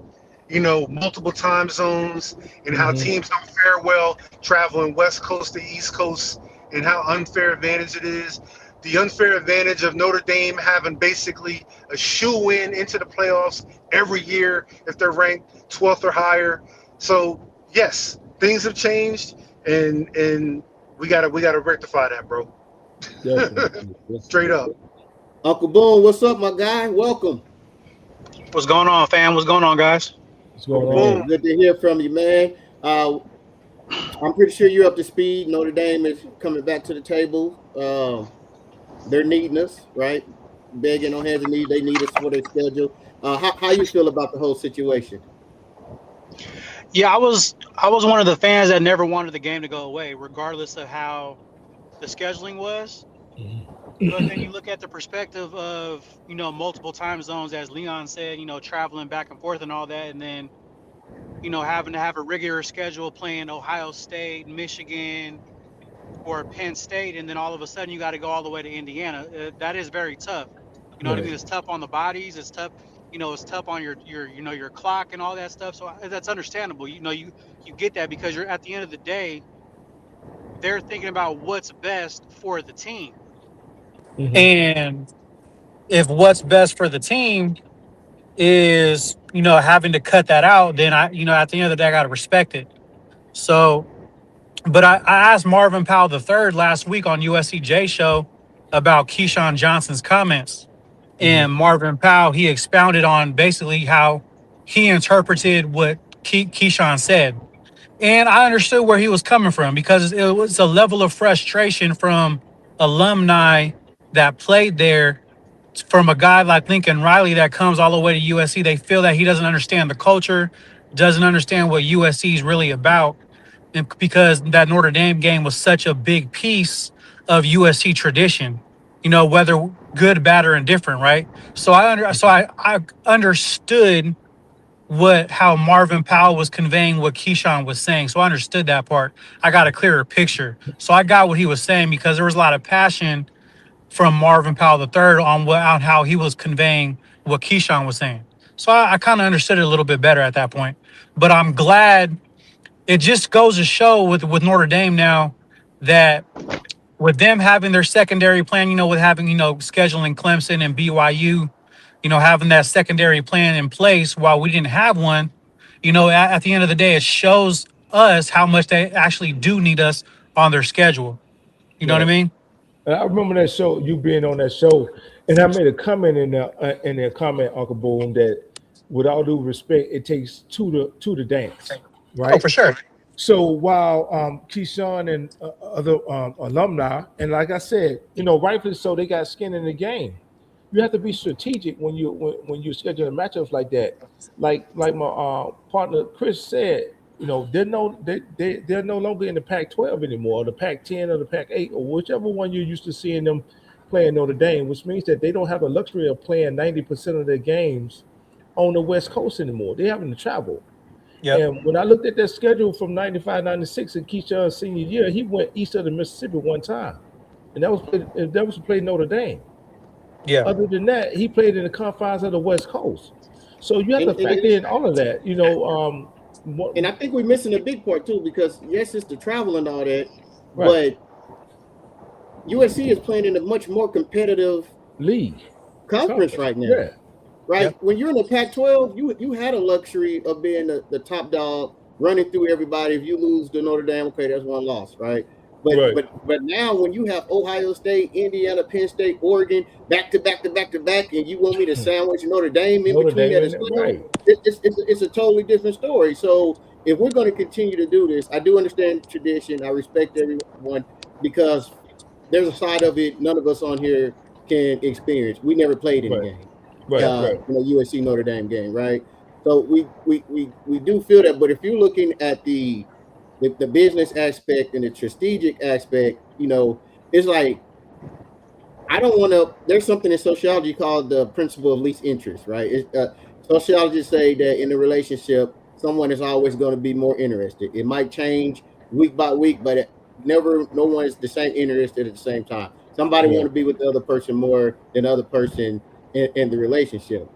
multiple time zones and how Mhm. teams don't fare well traveling West Coast to East Coast and how unfair advantage it is. The unfair advantage of Notre Dame having basically a shoe in into the playoffs every year if they're ranked 12th or higher. So yes, things have changed, and we gotta rectify that, bro. Definitely. Straight up. Uncle Boone, what's up, my guy? Welcome. What's going on, fam? What's going on, guys? What's going Boom. on? Good to hear from you, man. I'm pretty sure you're up to speed. Notre Dame is coming back to the table. They're needing us, right? Begging on hands and knees. They need us for their schedule. How you feel about the whole situation? Yeah, I was one of the fans that never wanted the game to go away, regardless of how the scheduling was. But then you look at the perspective of multiple time zones, as Leon said, traveling back and forth and all that, and then having to have a regular schedule playing Ohio State, Michigan, or Penn State, and then all of a sudden you got to go all the way to Indiana. That is very tough. You know what I mean? Right. It's tough on the bodies. It's tough. It's tough on your clock and all that stuff. So that's understandable. You get that because you're at the end of the day, they're thinking about what's best for the team. Mhm. And if what's best for the team is, having to cut that out, then at the end of the day, I got to respect it. So, but I asked Marvin Powell III last week on USCJ show about Keyshawn Johnson's comments. Mhm. And Marvin Powell, he expounded on basically how he interpreted what Keyshawn said. And I understood where he was coming from because it was a level of frustration from alumni that played there, from a guy like Lincoln Riley that comes all the way to USC. They feel that he doesn't understand the culture, doesn't understand what USC is really about. And because that Notre Dame game was such a big piece of USC tradition, whether good, bad, or indifferent, right? So I understood how Marvin Powell was conveying what Keyshawn was saying. So I understood that part. I got a clearer picture. So I got what he was saying because there was a lot of passion from Marvin Powell III on how he was conveying what Keyshawn was saying. So I kind of understood it a little bit better at that point. But I'm glad. It just goes to show with Notre Dame now that with them having their secondary plan, with having, scheduling Clemson and BYU, having that secondary plan in place while we didn't have one, at the end of the day, it shows us how much they actually do need us on their schedule. You know what I Right. mean? And I remember that show, you being on that show, and I made a comment in their comment, Uncle Boone, that with all due respect, it takes two to dance, Oh, right? for sure. So while Keyshawn and other alumni, and like I said, rightfully so, they got skin in the game. You have to be strategic when you're scheduling matchups like that. Like my partner Chris said, they're no longer in the Pac-12 anymore, or the Pac-10 or the Pac-8, or whichever one you're used to seeing them playing Notre Dame, which means that they don't have the luxury of playing 90% of their games on the West Coast anymore. They're having to travel. Yep. And when I looked at their schedule from 95, 96 in Keyshawn's senior year, he went east of the Mississippi one time. And that was to play Notre Dame. Yeah. Other than that, he played in the confines of the West Coast. So you have to And factor in all of that. And I think we're missing a big part too, because yes, it's the travel and all that, Right. but USC is playing in a much more competitive League conference right now. Yeah. right? Yep. When you're in the Pac-12, you had a luxury of being the top dog, running through everybody. If you lose to Notre Dame, okay, that's one loss, right? But Right. but but now when you have Ohio State, Indiana, Penn State, Oregon back to back to back to back, and you want me to sandwich Notre Dame in Notre between Dame that in as it. well, Right. it's a totally different story. So if we're going to continue to do this, I do understand tradition. I respect everyone because there's a side of it none of us on here can experience. We never played in the Right. game, Right. Right. USC Notre Dame game, right? So we do feel that. But if you're looking at the business aspect and the strategic aspect, it's like I don't want to. There's something in sociology called the principle of least interest, right? Sociologists say that in a relationship, someone is always going to be more interested. It might change week by week, but no one is the same interested at the same time. Somebody want Right. to be with the other person more than the other person in the relationship,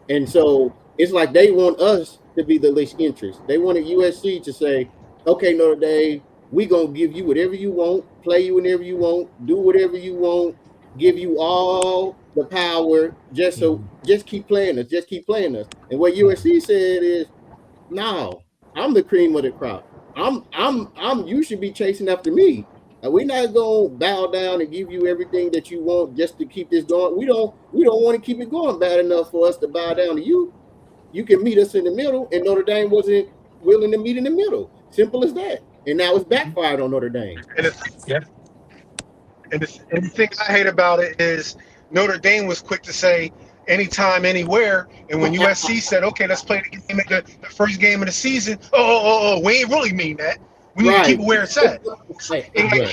and so it's like they want us to be the least interest. They wanted USC to say, "Okay, Notre Dame, we gonna give you whatever you want, play you whenever you want, do whatever you want." Give you all the power Mhm. just keep playing us, just keep playing us. And what Mhm. USC said is, no, I'm the cream of the crop. I'm you should be chasing after me. We're not gonna bow down and give you everything that you want just to keep this going. We don't want to keep it going bad enough for us to bow down to you. You can meet us in the middle, and Notre Dame wasn't willing to meet in the middle. Simple as that. And now it's backfired on Notre Dame. And the, Yep. and the thing I hate about it is Notre Dame was quick to say anytime, anywhere. And when USC said, okay, let's play the game the first game of the season, we ain't really mean that. We need to keep Right. it where it's at. And like Right.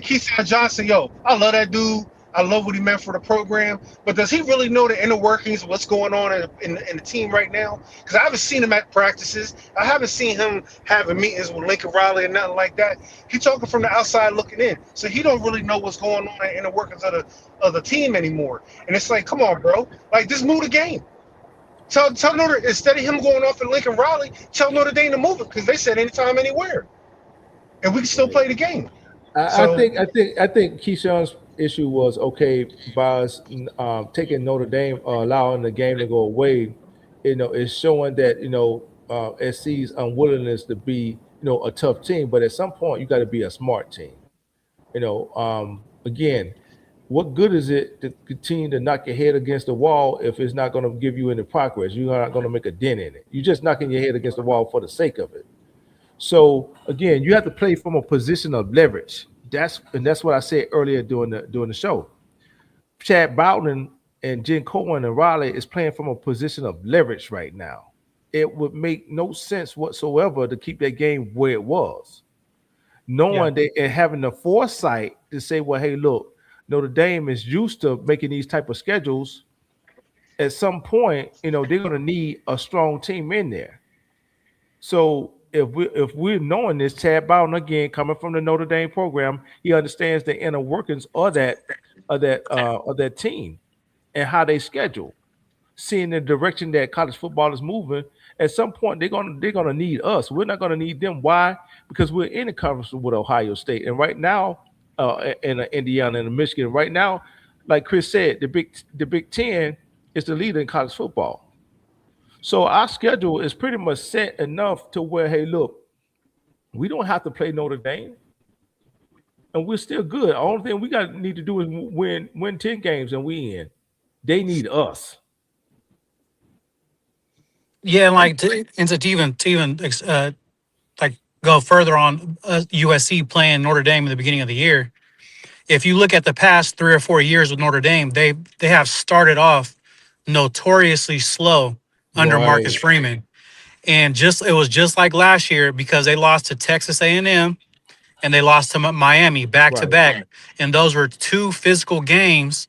Keyshawn Johnson, yo, I love that dude. I love what he meant for the program. But does he really know the inner workings of what's going on in the team right now? Because I haven't seen him at practices. I haven't seen him having meetings with Lincoln Riley and nothing like that. He's talking from the outside looking in. So he don't really know what's going on in the inner workings of the team anymore. And it's like, come on, bro. Like, just move the game. Tell Notre instead of him going off at Lincoln Riley, tell Notre Dame to move it because they said anytime, anywhere, and we can still Right. play the game. I So think Keyshawn's issue was okay by us taking Notre Dame, allowing the game to go away. It's showing that SC's unwillingness to be a tough team, but at some point you got to be a smart team. Again, what good is it to continue to knock your head against the wall if it's not going to give you any progress? You're not going to make a dent in it. You're just knocking your head against the wall for the sake of it. So again, you have to play from a position of leverage. That's what I said earlier during the show. Chad Bowden and Jen Cohen and Raleigh is playing from a position of leverage right now. It would make no sense whatsoever to keep that game where it was, Yeah. knowing that and having the foresight to say, well, hey, look, Notre Dame is used to making these type of schedules. At some point, they're going to need a strong team in there. So if we're knowing this, Chad Bowden again coming from the Notre Dame program, he understands the inner workings of that team and how they schedule, seeing the direction that college football is moving. At some point, they're gonna need us. We're not gonna need them. Why? Because we're in a conference with Ohio State, and right now, in Indiana and Michigan, right now, like Chris said, the Big Ten is the leader in college football. So our schedule is pretty much set enough to where, hey, look, we don't have to play Notre Dame, and we're still good. The only thing we got need to do is win 10 games, and we in. They need us. Yeah, and like to even like go further on USC playing Notre Dame in the beginning of the year. If you look at the past 3 or 4 years with Notre Dame, they have started off notoriously slow under Marcus Right, Freeman, and just it was just like last year because they lost to Texas A&M and they lost to Miami back to right. back, and those were two physical games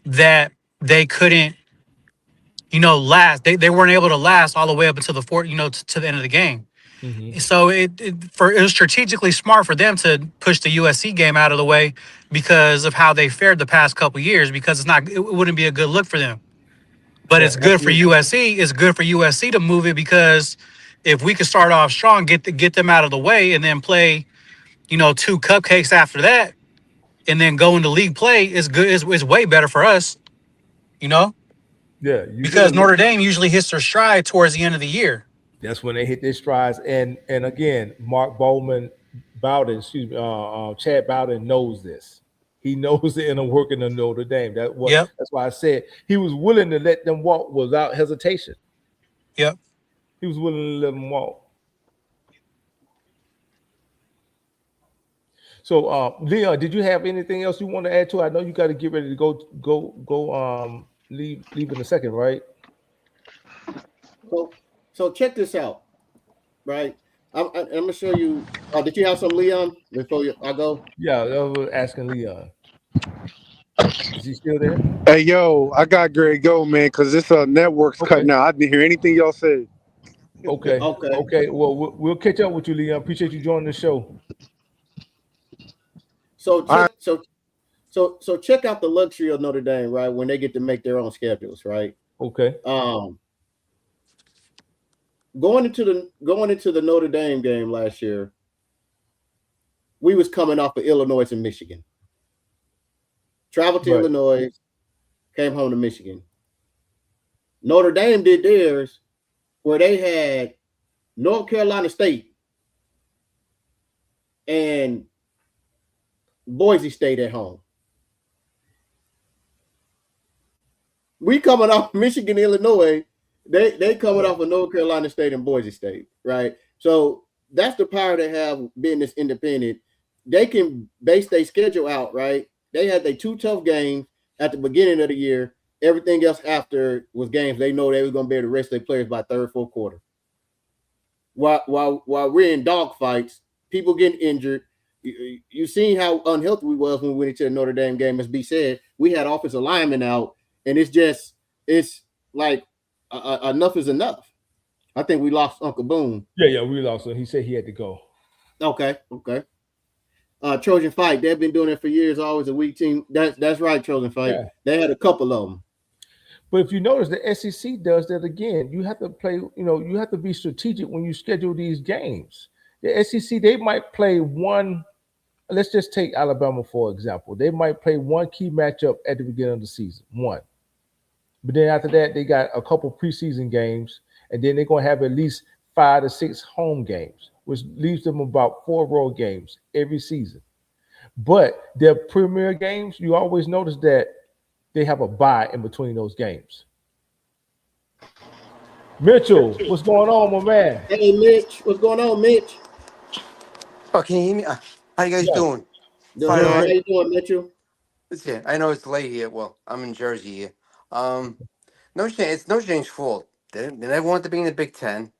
that they couldn't last. They weren't able to last all the way up until the fourth, to the end of the game. Hmm. So it was strategically smart for them to push the USC game out of the way because of how they fared the past couple years. Because it wouldn't be a good look for them. But Right, it's good for absolutely. USC. It's good for USC to move it because if we could start off strong, get them out of the way, and then play two cupcakes after that, and then go into league play is good. Is way better for us. You know. Yeah, you because really Notre Dame usually hits their stride towards the end of the year. that's when they hit their strides. And again, Mark Bowden, excuse me, Chad Bowden knows this. He knows the inner working of Notre Dame. Yep, That's why I said he was willing to let them walk without hesitation. yep. He was willing to let them walk. So, Leon, did you have anything else you want to add to it? I know you got to get ready to go. Leave in a second, right? So so check this out, right? I'm gonna show you. Did you have some Leon before I go? Yeah, I was asking Leon. Is he still there? Hey yo, I got Greg go, man, because this network's Okay. cutting out. I didn't hear anything y'all said. Okay. Okay. Okay. Well, we'll catch up with you, Leon. Appreciate you joining the show. So All check so check out the luxury of Notre Dame, right? When they get to make their own schedules, right? Okay. Um, going into the Notre Dame game last year, we was coming off of Illinois and Michigan. Traveled to Right. Illinois, came home to Michigan. Notre Dame did theirs where they had North Carolina State and Boise State at home. We coming off Michigan, Illinois. They coming off of North Carolina State and Boise State, right? So that's the power they have being this independent. They can base their schedule out, right? They had their two tough games at the beginning of the year. Everything else after was games they know they were going to be able to rest their players by third, fourth quarter. While we're in dog fights, people getting injured. You seen how unhealthy we was when we went into the Notre Dame game. As B said, we had offensive linemen out, and it's like enough is enough. I think we lost Uncle Boone. Yeah. We lost him. He said he had to go. Okay. Trojan Fight. They've been doing it for years. Always a weak team. That's right. Trojan Fight. Yeah. They had a couple of them. But if you notice, the SEC does that again. You have to play. You have to be strategic when you schedule these games. The SEC, they might play one. Let's just take Alabama for example. They might play one key matchup at the beginning of the season. One. But then after that, they got a couple preseason games, and then they're going to have at least 5 to 6 home games, which leaves them about 4 road games every season. But their premier games, you always notice that they have a bye in between those games. Mitchell, what's going on, my man? Hey, Mitch, what's going on, Mitch? Oh, can you hear me? How you guys Yeah, doing? Doing Fine, all good. How right. you doing, Mitchell? Listen, I know it's late here. Well, I'm in Jersey here. Um, no shame. It's no Dame's fault. They never wanted to be in the Big Ten,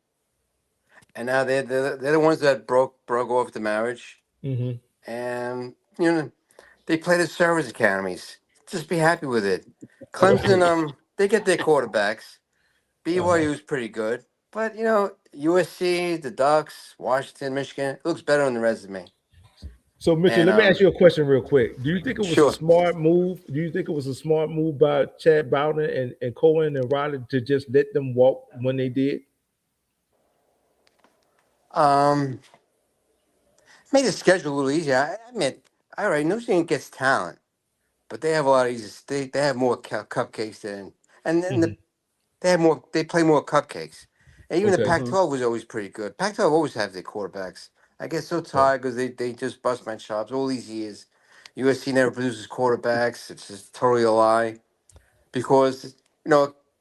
and now they're the ones that broke off the marriage, hmm and they play the service academies. Just be happy with it. right. Clemson, they get their quarterbacks. Uh-huh. BYU is pretty good, but USC, the Ducks, Washington, Michigan, it looks better on the resume. So, Mitchell, And let me ask you a question real quick. Do you think it was a sure. smart move? Do you think it was a smart move by Chad Bowden and Cohen and Riley to just let them walk when they did? Um, Made the schedule a little easier. I admit, all right, Notre Dame gets talent, but they have a lot of easy. They have more cupcakes than, and hmm they have more. They play more cupcakes, and even the Okay. Mm-hmm. Pac-12 was always pretty good. Pac-12 always have their quarterbacks. I get so Right. tired because they just bust my chops all these years. USC never produces quarterbacks. It's just totally a lie because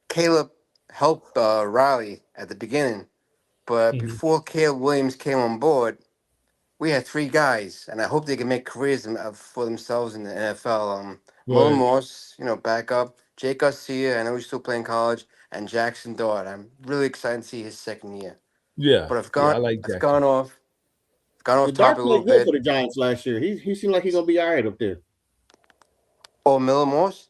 Caleb helped Riley at the beginning, but hmm before Caleb Williams came on board, we had 3 guys, and I hope they can make careers for themselves in the NFL. Mullen Right. Morse, backup. Jake Garcia, I know he's still playing college, and Jackson Dart. I'm really excited to see his second year. Yeah. But Yeah. I like I've Jackson. gone The off Dart topic a little played good for bit. the Giants last year. He seemed like he's gonna be all right up there. Oh, Mullen Morse.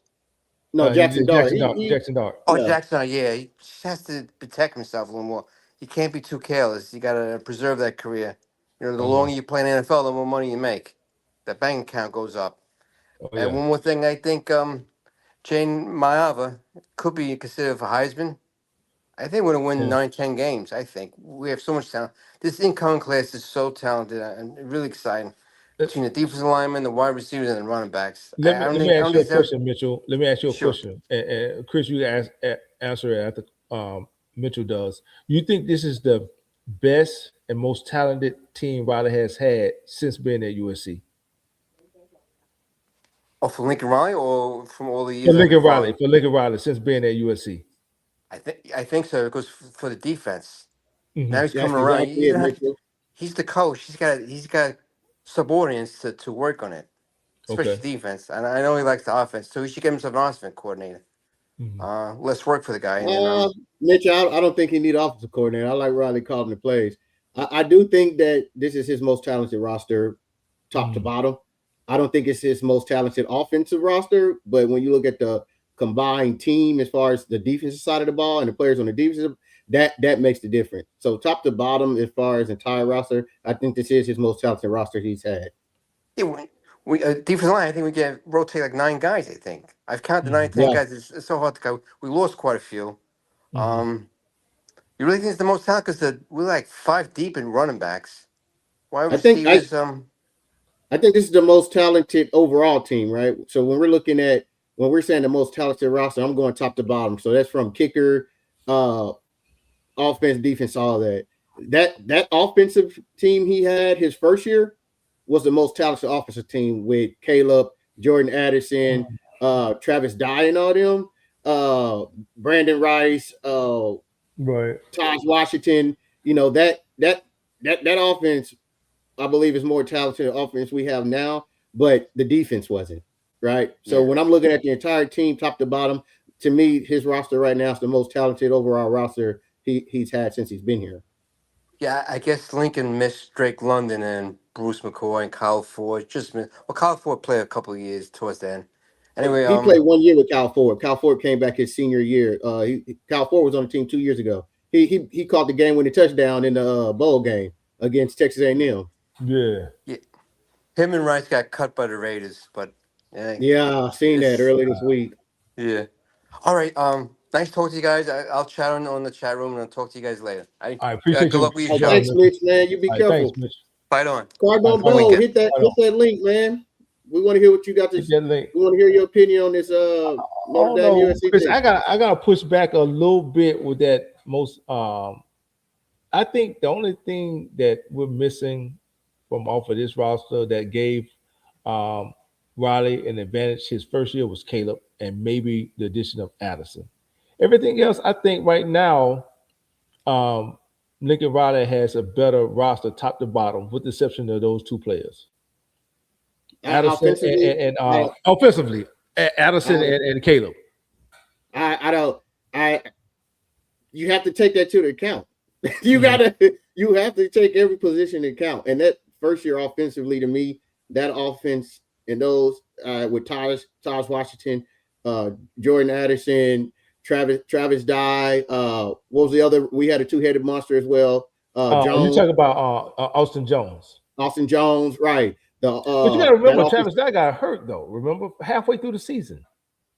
No, He Jackson did Dart. Jackson He Dart. he Jackson Dart. Oh, yeah. Jackson. Yeah, he just has to protect himself a little more. He can't be too careless. You got to preserve that career. The Uh-huh. longer you play in the NFL, the more money you make. That bank account goes up. Oh And yeah. one more thing, I think Jane Maava could be considered for Heisman. I think we're going to win Yeah. 9, 10 games. I think we have so much talent. This incoming class is so talented and really exciting. between the defensive linemen, the wide receivers, and the running backs. Let me I don't let think me I ask don't you a think it's ever question, Mitchell. Let me ask you a sure. question, and Chris, you answer it after Mitchell does. You think this is the best and most talented team Riley has had since being at USC? Oh, for Lincoln Riley or from all the years I've been following? For Lincoln Riley since being at USC. I think so because for the defense. Now Hmm. he's That's coming around. exactly You it, don't have, Mitchell. he's the coach. He's got subordinates to work on it, Okay. especially defense. And I know he likes the offense, so he should get himself an offensive coordinator. Hmm. Less work for the guy, and then Uh, Mitchell, I don't think he need offensive coordinator. I like Riley calling the plays. I do think that this is his most talented roster, top to Hmm. bottom. I don't think it's his most talented offensive roster, but when you look at the combined team as far as the defensive side of the ball and the players on the defensive, that makes the difference. So top to bottom, as far as entire roster, I think this is his most talented roster he's had. yeah, we defensive line. I think we can rotate like 9 guys. I think I've counted nine, Hmm. 10 Yeah, guys. It's so hard to go. We lost quite a few. Hmm. You really think it's the most talent because we're like 5 deep in running backs. Wide I think I receivers, I think this is the most talented overall team, right? So when we're saying the most talented roster, I'm going top to bottom. So that's from kicker, uh, offense, defense, all that. That offensive team he had his first year was the most talented offensive team with Caleb, Jordan Addison, Travis Dye, and all them, uh, Brandon Rice, Right. Taj Washington. You know that offense I believe is more talented offense we have now, but the defense wasn't, right? So yeah, when I'm looking at the entire team, top to bottom, to me, his roster right now is the most talented overall roster he's had since he's been here. yeah. I guess Lincoln missed Drake London and Bruce McCoy and Kyle Ford. Kyle Ford played a couple of years towards the end. Anyway, He played 1 year with Cal Ford. Cal Ford came back his senior year. Cal Ford was on the team 2 years ago. He caught the game-winning touchdown in the bowl game against Texas A&M. Yeah. yeah, him and Rice got cut by the Raiders, but yeah, Yeah, I seen that it's earlier this week. yeah. All right. Nice talking to you guys. I'll chat on the chat room and I'll talk to you guys later. I appreciate Good you luck with your Hey, show. thanks, joining us. Mitch, man. You be All right, thanks, careful. Mitch. Fight on. All Cardinal right, fight Fun on. Bowl, weekend. hit that Fight hit on. that link, man. We want to hear what you got to. Hit that link. We want to hear your opinion on this Notre Oh Dame no, USC Chris, thing. I gotta push back a little bit with that most I think the only thing that we're missing from off of this roster that gave um Riley an advantage his first year was Caleb and maybe the addition of Addison. Everything else, I think right now, um Lincoln Riley has a better roster top to bottom, with the exception of those two players. Addison Offensively, and I, offensively, Addison I, and Caleb. I don't. I You have to take that to the account. Mhm. You have to take every position into account. And that first year offensively to me, that offense and those with Taj Washington, uh, Jordan Addison, Travis Dye, what was the other? We had a two-headed monster as well. You Jones, talk about Austin Jones. Austin Jones, right. The But you got to that remember, offense. Travis that got hurt though. Remember, halfway through the season.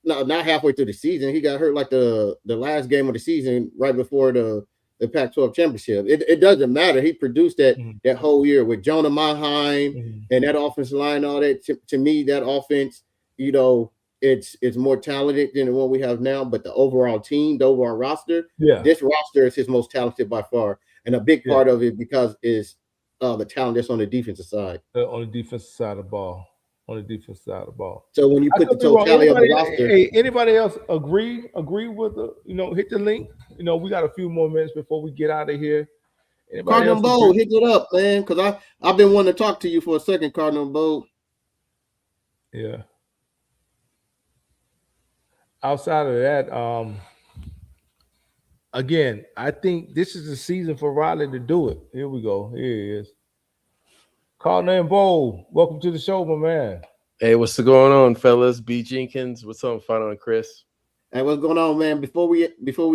No, not halfway through the season. He got hurt like the last game of the season, right before the Pac-12 championship. It doesn't matter. He produced Mhm. that whole year with Jonah Monheim Mhm. and that offensive line. All that to me, that offense, you know, it's more talented than the one we have now. But the overall team, the overall roster, Yeah, this roster is his most talented by far, and a big yeah. part of it because is the talent that's on the defensive side. On the defensive side of the ball. On the defensive side of the ball. So when you I put the could be wrong. totality of the roster, Anybody else agree with the hit the link? We got a few more minutes before we get out of here. Anybody Cardinal else Bowl, agree? hit it up, man. Because I've been wanting to talk to you for a second, Cardinal Bowl. Yeah. Outside of that, again, I think this is the season for Riley to do it. Here we go. Here he is. Cardinal and Bowl, welcome to the show, my man. Hey, what's going on, fellas? B. Jenkins, what's up, Final and Chris? Hey, what's going on, man? Before we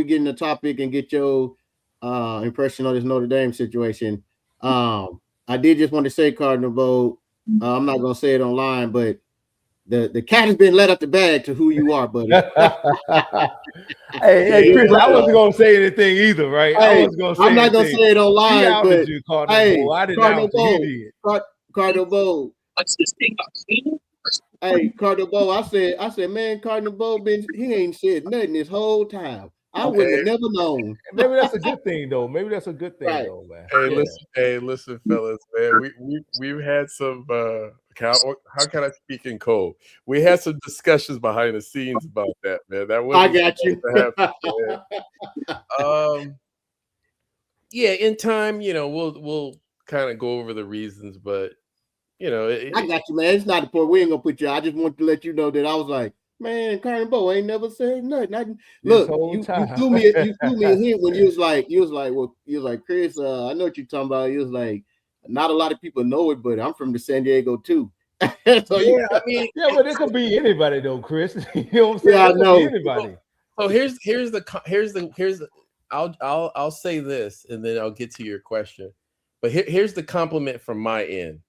get in the topic and get your impression on this Notre Dame situation, I did just want to say, Cardinal Bowl, I'm not gonna say it online, but the cat has been let up the bag to who you are, buddy. Hey, Chris, I wasn't gonna say anything either, right? I Hey, wasn't gonna say I'm not gonna anything. say it He online, outed but you, Cardinal hey, Bowl. I didn't Cardinal out you. Bowl, He did. Cardinal Bowl, Hey, Cardinal Bow, I said, man, Cardinal Bow he ain't said nothing this whole time. I wouldn't have never known. Maybe that's a good thing, though. Maybe that's a good thing, Right. though, man. Hey, Yeah. listen, fellas, man. We've had some. How can I speak in code? We had some discussions behind the scenes about that, man. That I wasn't got supposed you. to happen, man. Yeah, in time, we'll kind of go over the reasons, but I got you, man. It's not the point. We ain't gonna put you. I just want to let you know that I was like, man, Cardinal Bow ain't never said nothing. This Look, whole you time. threw me a hint when you was like, Chris, I know what you're talking about. You was like, not a lot of people know it, but I'm from the San Diego too. So yeah, I mean, Yeah, but it could be anybody, though, Chris. You know what I'm saying? Yeah, I It could know. be anybody. so here's the. I'll say this, and then I'll get to your question. But here's the compliment from my end.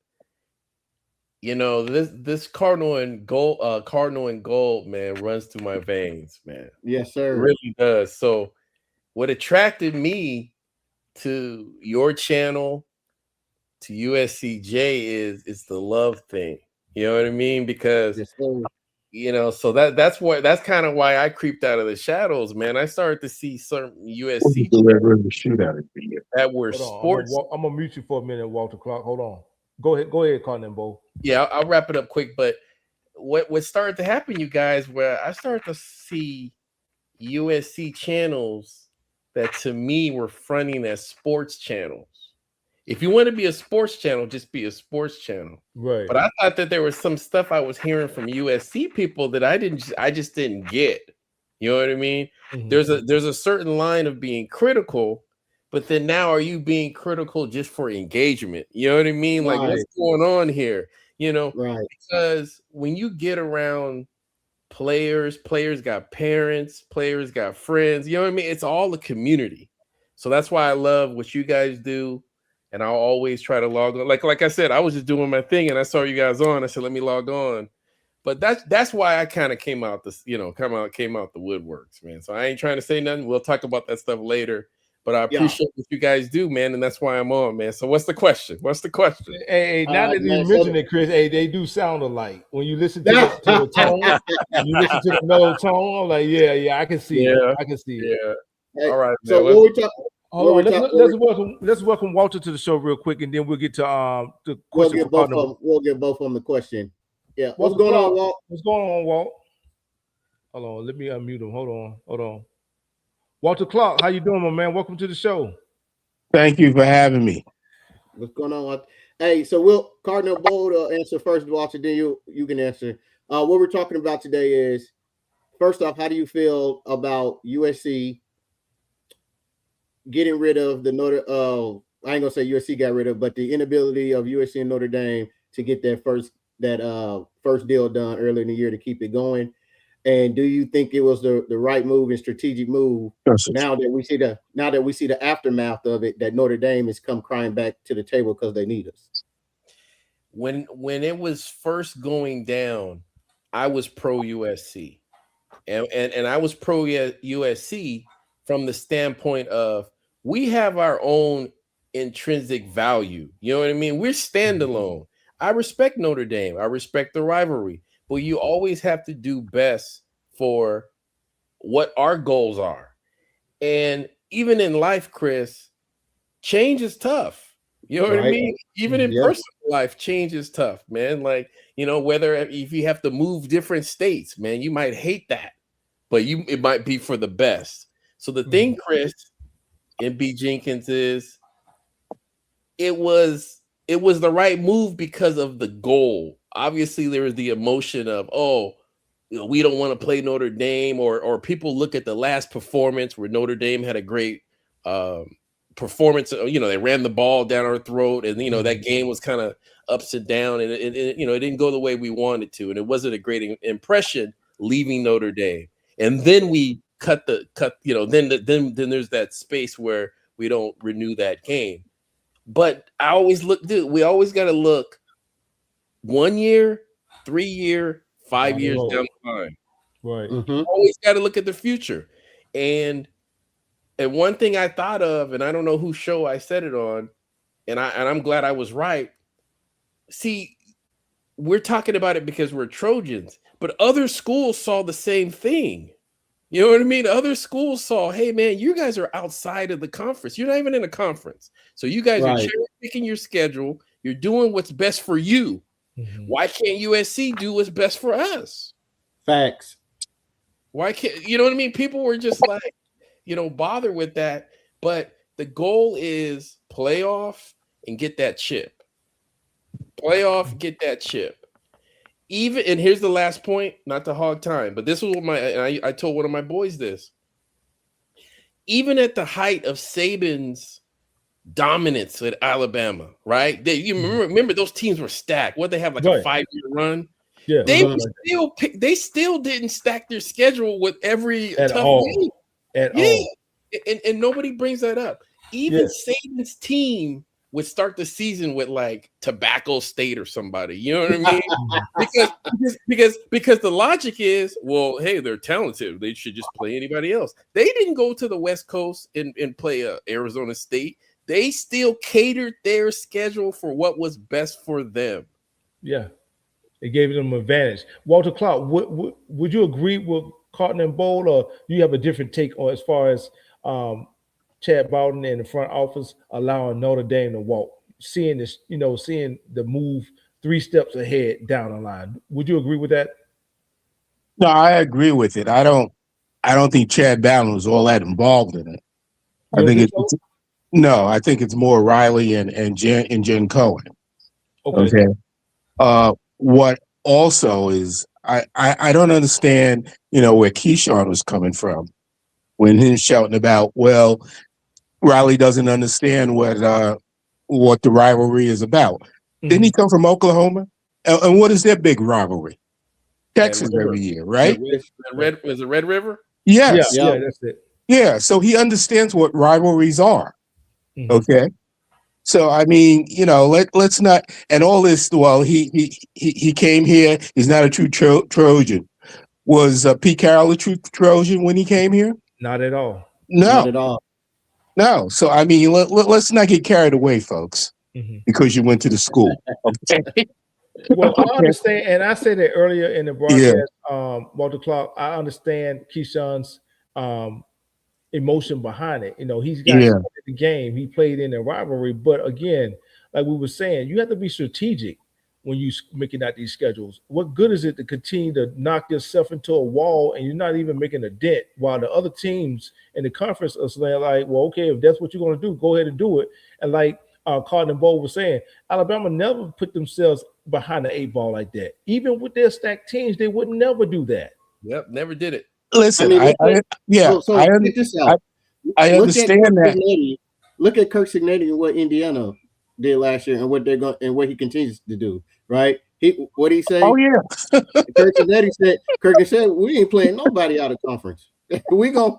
This Cardinal and gold, man, runs through my veins, man. Yes, It sir. really does. So what attracted me to your channel, to USCJ, is the love thing. You know what I mean? Because Yes, sir. so that's kind of why I creeped out of the shadows, man. I started to see certain USC that were Hold sports. on. I'm gonna mute you for a minute, Walter Clark. Hold on. Go ahead, Cardinal Bow. Yeah, I'll wrap it up quick. But what started to happen, you guys, where I started to see USC channels that to me were fronting as sports channels. If you want to be a sports channel, just be a sports channel. Right. But I thought that there was some stuff I was hearing from USC people that I just didn't get. You know what I mean? Mhm. There's a certain line of being critical, but then now are you being critical just for engagement? You know what I mean? Like what's Right. going on here? Right. Because when you get around players got parents, players got friends, you know what I mean? It's all a community. So that's why I love what you guys do. And I'll always try to log on. Like I said, I was just doing my thing and I saw you guys on. I said, let me log on. But that's why I kind of came out this, came out the woodworks, man. So I ain't trying to say nothing. We'll talk about that stuff later. But I Yeah. appreciate what you guys do, man, and that's why I'm on, man. So what's the question? Hey, now that you man, mention it, Chris, hey, they do sound alike. When you listen to the tone, when you listen to the mellow tone, I'm like, yeah, I can see it. Yeah, I can see it. yeah. Hey, All right, so man. what we talk? Hold on, let's welcome Walter to the show real quick, and then we'll get to the We'll question get for both Cardinal. of them. We'll get both of them the question. Yeah. What's Walter going on, Clark, Walt? what's going on, Walt? Hold on, let me unmute him. Hold on. Walter Clark, how you doing, my man? Welcome to the show. Thank you for having me. What's going on, Walt? Hey, so we'll Cardinal Bold answer first, Walter. Then you can answer. What we're talking about today is, first off, how do you feel about USC getting rid of the Notre? I ain't gonna say USC got rid of, but the inability of USC and Notre Dame to get that first deal done early in the year to keep it going. And do you think it was the right move and strategic move now that we see the aftermath of it, that Notre Dame has come crying back to the table because they need us? When it was first going down, I was pro USC. And I was pro USC from the standpoint of we have our own intrinsic value. You know what I mean? We're standalone. I respect Notre Dame. I respect the rivalry, but you always have to do best for what our goals are. And even in life, Chris, change is tough. You know what I Right. mean? Even in Yeah. personal life, change is tough, man. Like, whether if you have to move different states, man, you might hate that, but it might be for the best. So the thing, Chris, and B. Jenkins, is it was the right move because of the goal. Obviously, there was the emotion of, we don't want to play Notre Dame, or people look at the last performance where Notre Dame had a great performance. They ran the ball down our throat, and that game was kind of ups and down, and it didn't go the way we wanted to, and it wasn't a great impression leaving Notre Dame. And then we then there's that space where we don't renew that game. But I always we always got to look 1 year, 3 year, 5 years down the line. Right. Mm-hmm. Always got to look at the future. And one thing I thought of, and I don't know whose show I said it on, and I'm glad I was right. See, we're talking about it because we're Trojans, but other schools saw the same thing. You know what I mean? Other schools saw, hey man, you guys are outside of the conference. You're not even in a conference. So you guys are Right. cherry picking your schedule. You're doing what's best for you. Why can't USC do what's best for us? Facts. Why can't, you know what I mean? People were just like, bother with that. But the goal is playoff and get that chip. Playoff, get that chip. Even, and here's the last point, not to hog time, but this was what I told one of my boys this. Even at the height of Saban's dominance at Alabama, right? You remember those teams were stacked. What, they have like a 5-year run? Yeah, they still didn't stack their schedule with every at tough all. game. At all. And nobody brings that up. Even Saban's team would start the season with like Tobacco State or somebody. You know what I mean? because the logic is, well, hey, they're talented. They should just play anybody else. They didn't go to the West Coast and play Arizona State. They still catered their schedule for what was best for them. Yeah, it gave them an advantage. Walter Clark, would you agree with Cotton and Bowl, or do you have a different take on as far as Chad Bowden in the front office allowing Notre Dame to walk, seeing this, seeing the move 3 steps ahead down the line? Would you agree with that? No, I agree with it. I don't think Chad Bowden was all that involved in it. I think it's more Riley and Jen Cohen. Okay. What also is I don't understand, where Keyshawn was coming from when he's shouting about, well, Riley doesn't understand what the rivalry is about. Didn't he come from Oklahoma? And what is their big rivalry? Texas every year, right? Was it Red River? Yes. Yeah, that's it. Yeah, so he understands what rivalries are. Okay. So I mean, let's not, and all this. Well, he came here. He's not a true Trojan. Was Pete Carroll a true Trojan when he came here? Not at all. No, Not at all. No. So I mean, let's not get carried away, folks, because you went to the school. Okay. Well, I understand, and I said that earlier in the broadcast, Walter Clark. I understand Keyshawn's emotion behind it. He's got the game. He played in a rivalry, but again, like we were saying, you have to be strategic when you making out these schedules. What good is it to continue to knock yourself into a wall and you're not even making a dent, while the other teams in the conference are saying like, well, okay, if that's what you're going to do, go ahead and do it. And like Cotton and Bowl was saying, Alabama never put themselves behind the 8 ball like that. Even with their stacked teams, they would never do that. Yep, never did it. Listen, I understand that. Look at Kirk Cignetti and what Indiana did last year, and what they're going and what he continues to do. Right? What he say? Oh yeah. Kirk said, we ain't playing nobody out of conference. we gonna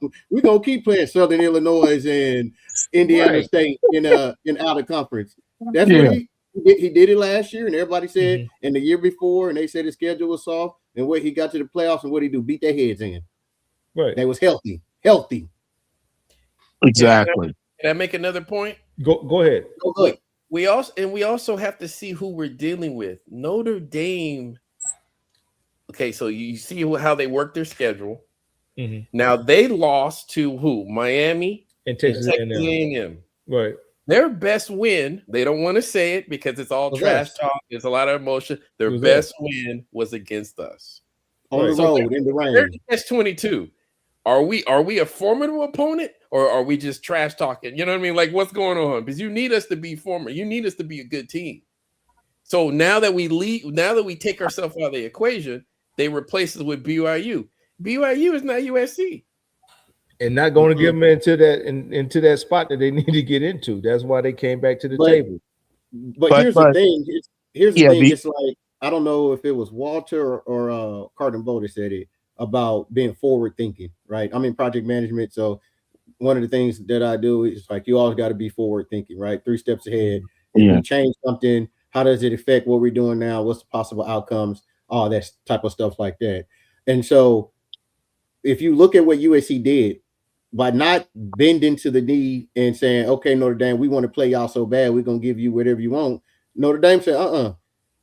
keep playing Southern Illinois and Indiana State in out of conference. That's what he did it last year, and everybody said, and the year before, and they said his schedule was soft, and what he got to the playoffs, and what he do, beat their heads in. Right. They was healthy. Exactly. Can I make another point? Go ahead. Go ahead. We also have to see who we're dealing with. Notre Dame. Okay, so you see how they work their schedule. Now they lost to who? Miami and Texas A&M. Right. Their best win, they don't want to say it because it's all trash talk. There's a lot of emotion. Their best win was against us. On the road, in the rain. They're S-22. Are we a formidable opponent, or are we just trash talking? You know what I mean? Like, what's going on? Because you need us to be you need us to be a good team. So now that we take ourselves out of the equation, they replace us with BYU. BYU is not USC. And not going to get them into that spot that they need to get into. That's why they came back to the table. But here's the thing. It's like, I don't know if it was Walter or Carton Bow that said it about being forward thinking, right? I'm in project management, so one of the things that I do is like, you always got to be forward thinking, right? 3 steps ahead. If you change something, how does it affect what we're doing now? What's the possible outcomes? All that type of stuff like that. And so if you look at what USC did by not bending to the knee and saying, okay, Notre Dame, we want to play y'all so bad, we're going to give you whatever you want. Notre Dame said,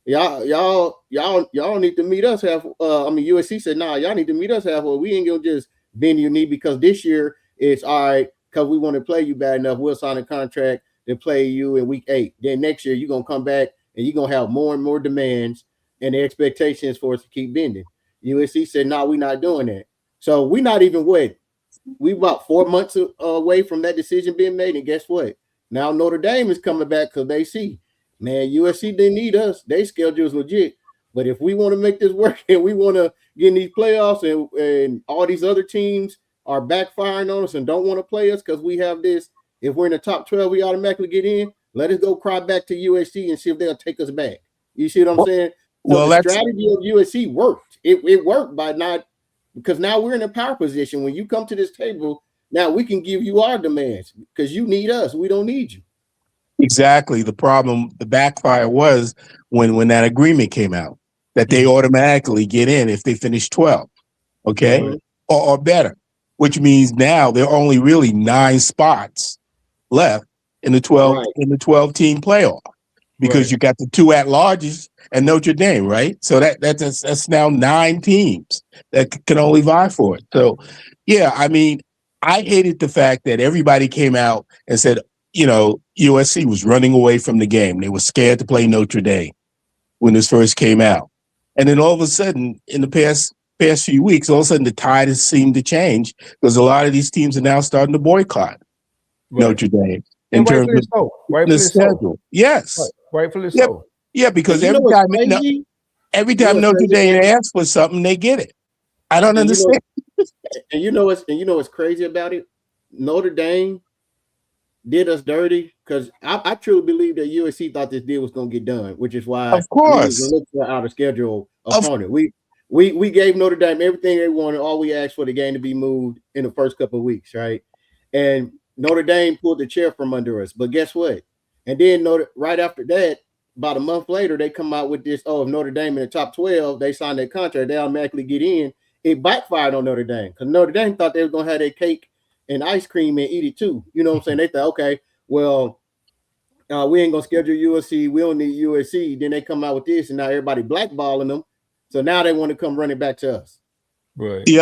y'all need to meet us half. USC said, nah, y'all need to meet us halfway. We ain't gonna just bend your knee because this year it's all right because we want to play you bad enough. We'll sign a contract to play you in week 8. Then next year you're gonna come back and you're gonna have more and more demands, and the expectations for us to keep bending. USC said, nah, we're not doing that. So we're not even we about 4 months away from that decision being made, and guess what? Now Notre Dame is coming back because they see, man, USC didn't need us. They schedule is legit. But if we want to make this work and we want to get in these playoffs and all these other teams are backfiring on us and don't want to play us because we have this, if we're in the top 12, we automatically get in. Let us go cry back to USC and see if they'll take us back. You see what I'm saying? So Well, the that's strategy of USC worked. It worked by not, because now we're in a power position. When you come to this table, now we can give you our demands because you need us. We don't need you. exactly the problem. The backfire was when that agreement came out that they automatically get in if they finish 12, okay, Mhm. or better, which means now there are only really 9 spots left in the 12 Right. team playoff because Right. you got the 2 at larges and Notre Dame, right? So that's now 9 teams that can only vie for it. So, yeah, I mean, I hated the fact that everybody came out and said, USC was running away from the game. They were scared to play Notre Dame when this first came out, and then all of a sudden, in the past few weeks, all of a sudden the tide has seemed to change because a lot of these teams are now starting to boycott Right. Notre Dame in And terms rightfully of so. the Rightfully so. schedule. Yes. Right. Rightfully Yep. so. Yeah, And because you know every what's time crazy? every You know time what's Notre crazy, Dame man? asks for something, they get it. I don't And you know, understand. and you know what's crazy about it? Notre Dame did us dirty because I truly believe that USC thought this deal was going to get done, which is why Of we was course. looking for out of schedule Of opponent. We gave Notre Dame everything they wanted. All we asked for the game to be moved in the first couple of weeks, right? And Notre Dame pulled the chair from under us. But guess what? And then right after that, about a month later, they come out with this. Oh, if Notre Dame in the top 12, they signed their contract, they automatically get in. It backfired on Notre Dame because Notre Dame thought they were gonna have their cake and ice cream and eat it too. You know what I'm saying? They thought, okay, well, we ain't gonna schedule USC. We don't need USC. Then they come out with this, and now everybody blackballing them. So now they want to come running back to us. Right. the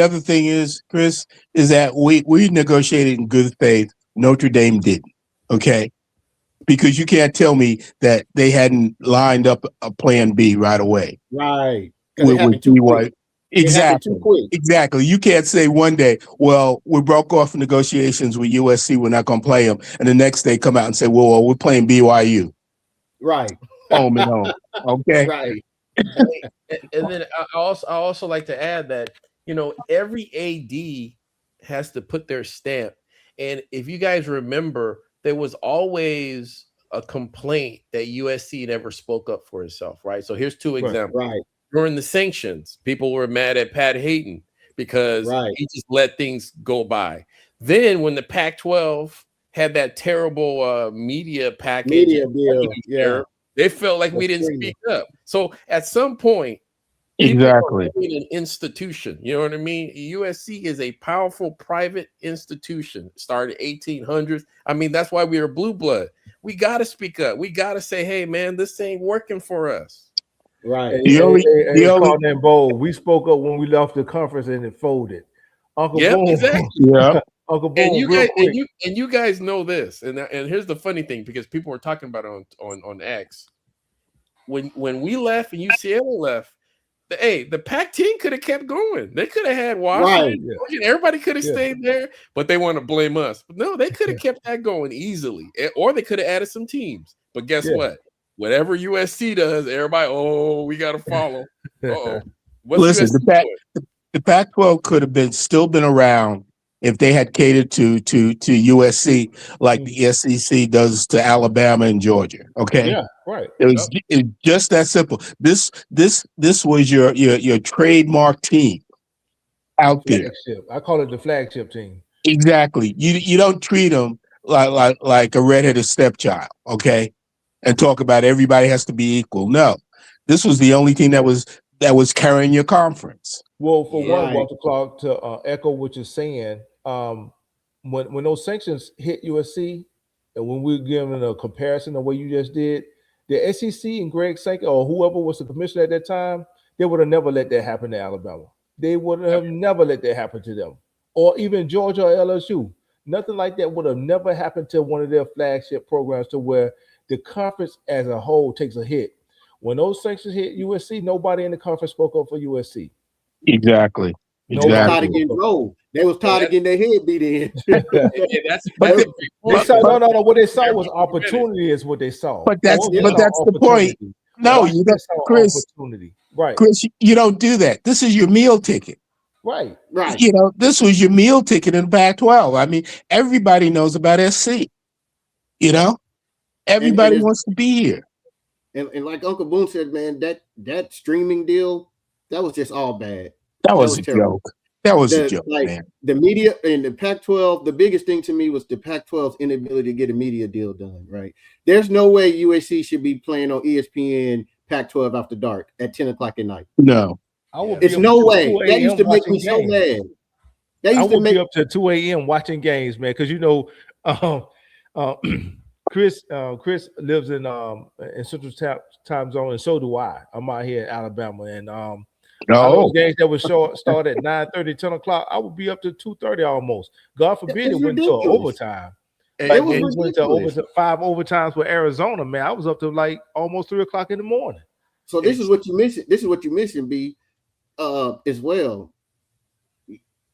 other thing is, Chris, is that we negotiated in good faith. Notre Dame didn't. Okay. Because you can't tell me that they hadn't lined up a plan B right away. Right. Because it With happened too quick. BYU. It happened too Exactly. quick. Exactly. You can't say one day, well, we broke off negotiations with USC, we're not going to play them. And the next day come out and say, well, we're playing BYU. Right. Home and home. Okay. Right. And then I also like to add that every AD has to put their stamp. And if you guys remember, there was always a complaint that USC never spoke up for itself, right? So here's 2 examples. Right. During the sanctions, people were mad at Pat Hayden because Right. he just let things go by. Then when the Pac-12 had that terrible media package, Media deal. Yeah. they felt like we That's didn't crazy. speak up. So at some point, people Exactly. are in an institution. You know what I mean? USC is a powerful private institution. Started 1800s. I mean, that's why we are blue blood. We got to speak up. We got to say, hey, man, this ain't working for us. Right. Call that bold. We spoke up when we left the conference and it folded. Uncle Yep, Boom. exactly. Yeah. Uncle Boom. And you real guys, quick. and you guys know this, and here's the funny thing, because people were talking about it on X. When we left and UCLA left, the Pac-10 could have kept going. They could have had Washington, Right. Trojan, everybody could have Yeah. stayed there, but they want to blame us. But no, they could have kept that going easily, or they could have added some teams. But guess Yeah. what? Whatever USC does, everybody, we got to follow. Uh-oh. What's Listen, USC doing? the Pac-12 could have still been around if they had catered to USC like the SEC does to Alabama and Georgia. Okay. Yeah, right. It was just that simple. This was your trademark team out there. Flagship. I call it the flagship team. Exactly. You don't treat them like a redheaded stepchild, okay? And talk about everybody has to be equal. No, this was the only team that was carrying your conference. Well, for one, Right. Walter Clark, to echo what you're saying, when those sanctions hit USC, and when we're giving a comparison the way you just did, the SEC and Greg Sankey or whoever was the commissioner at that time, they would have never let that happen to Alabama. They would have never let that happen to them, or even Georgia or LSU. Nothing like that would have never happened to one of their flagship programs, to where the conference as a whole takes a hit. When those sanctions hit USC, nobody in the conference spoke up for USC. Exactly. They was tired Exactly. of getting rolled. They was tired of getting their head beat in. Yeah, But that's a the- great They point. saw no. What they saw was Everybody read it. opportunity. Is what they saw. But that's They but saw that's the point. opportunity. No, you Washington don't, saw Chris. opportunity. Right. Chris, you don't do that. This is your meal ticket. Right. Right. You know, this was your meal ticket in the Pac-12. I mean, everybody knows about SC. You know, everybody it's- wants to be here. And like Uncle Boone said, man, that streaming deal, that was just all bad. That was a terrible. joke. That was a joke, Like man. the media in the Pac-12, the biggest thing to me was the Pac-12's inability to get a media deal done. Right? There's no way USC should be playing on ESPN Pac-12 after dark at 10 o'clock at night. No, I would It's be no up to way. 2 That used to a.m. make me watching so games. mad. That I used to would make be up to 2 a.m. watching games, man, because uh, Chris lives in Central Time Zone, and so do I. I'm out here in Alabama, and a lot of those games that would start at 9:30, 10 o'clock, I would be up to 2:30 almost. God forbid it It's went to ridiculous. overtime. It was It went to ridiculous. 5 overtimes with Arizona, man. I was up to like almost 3 o'clock in the morning. So this is what you missing. This is what you missing, B, as well.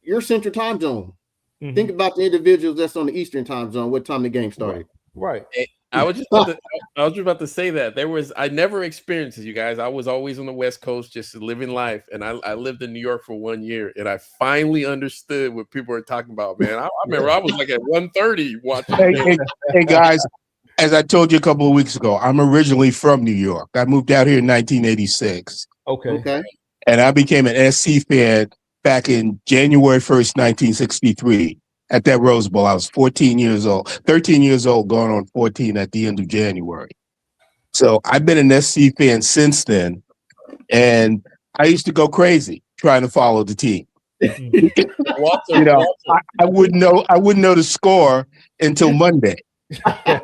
Your Central Time Zone. Mhm. Think about the individuals that's on the Eastern Time Zone. What time the game started? Right. I was just about to say that I never experienced it, you guys. I was always on the West Coast, just living life, and I lived in New York for 1 year, and I finally understood what people are talking about. Man, I remember I was like at 1:30 watching. Hey, guys, as I told you a couple of weeks ago, I'm originally from New York. I moved out here in 1986, Okay. and I became an SC fan back in January 1st, 1963. At that Rose Bowl, I was 13 years old, going on 14 at the end of January. So I've been an SC fan since then, and I used to go crazy trying to follow the team. Walter, I wouldn't know the score until Monday. Hey,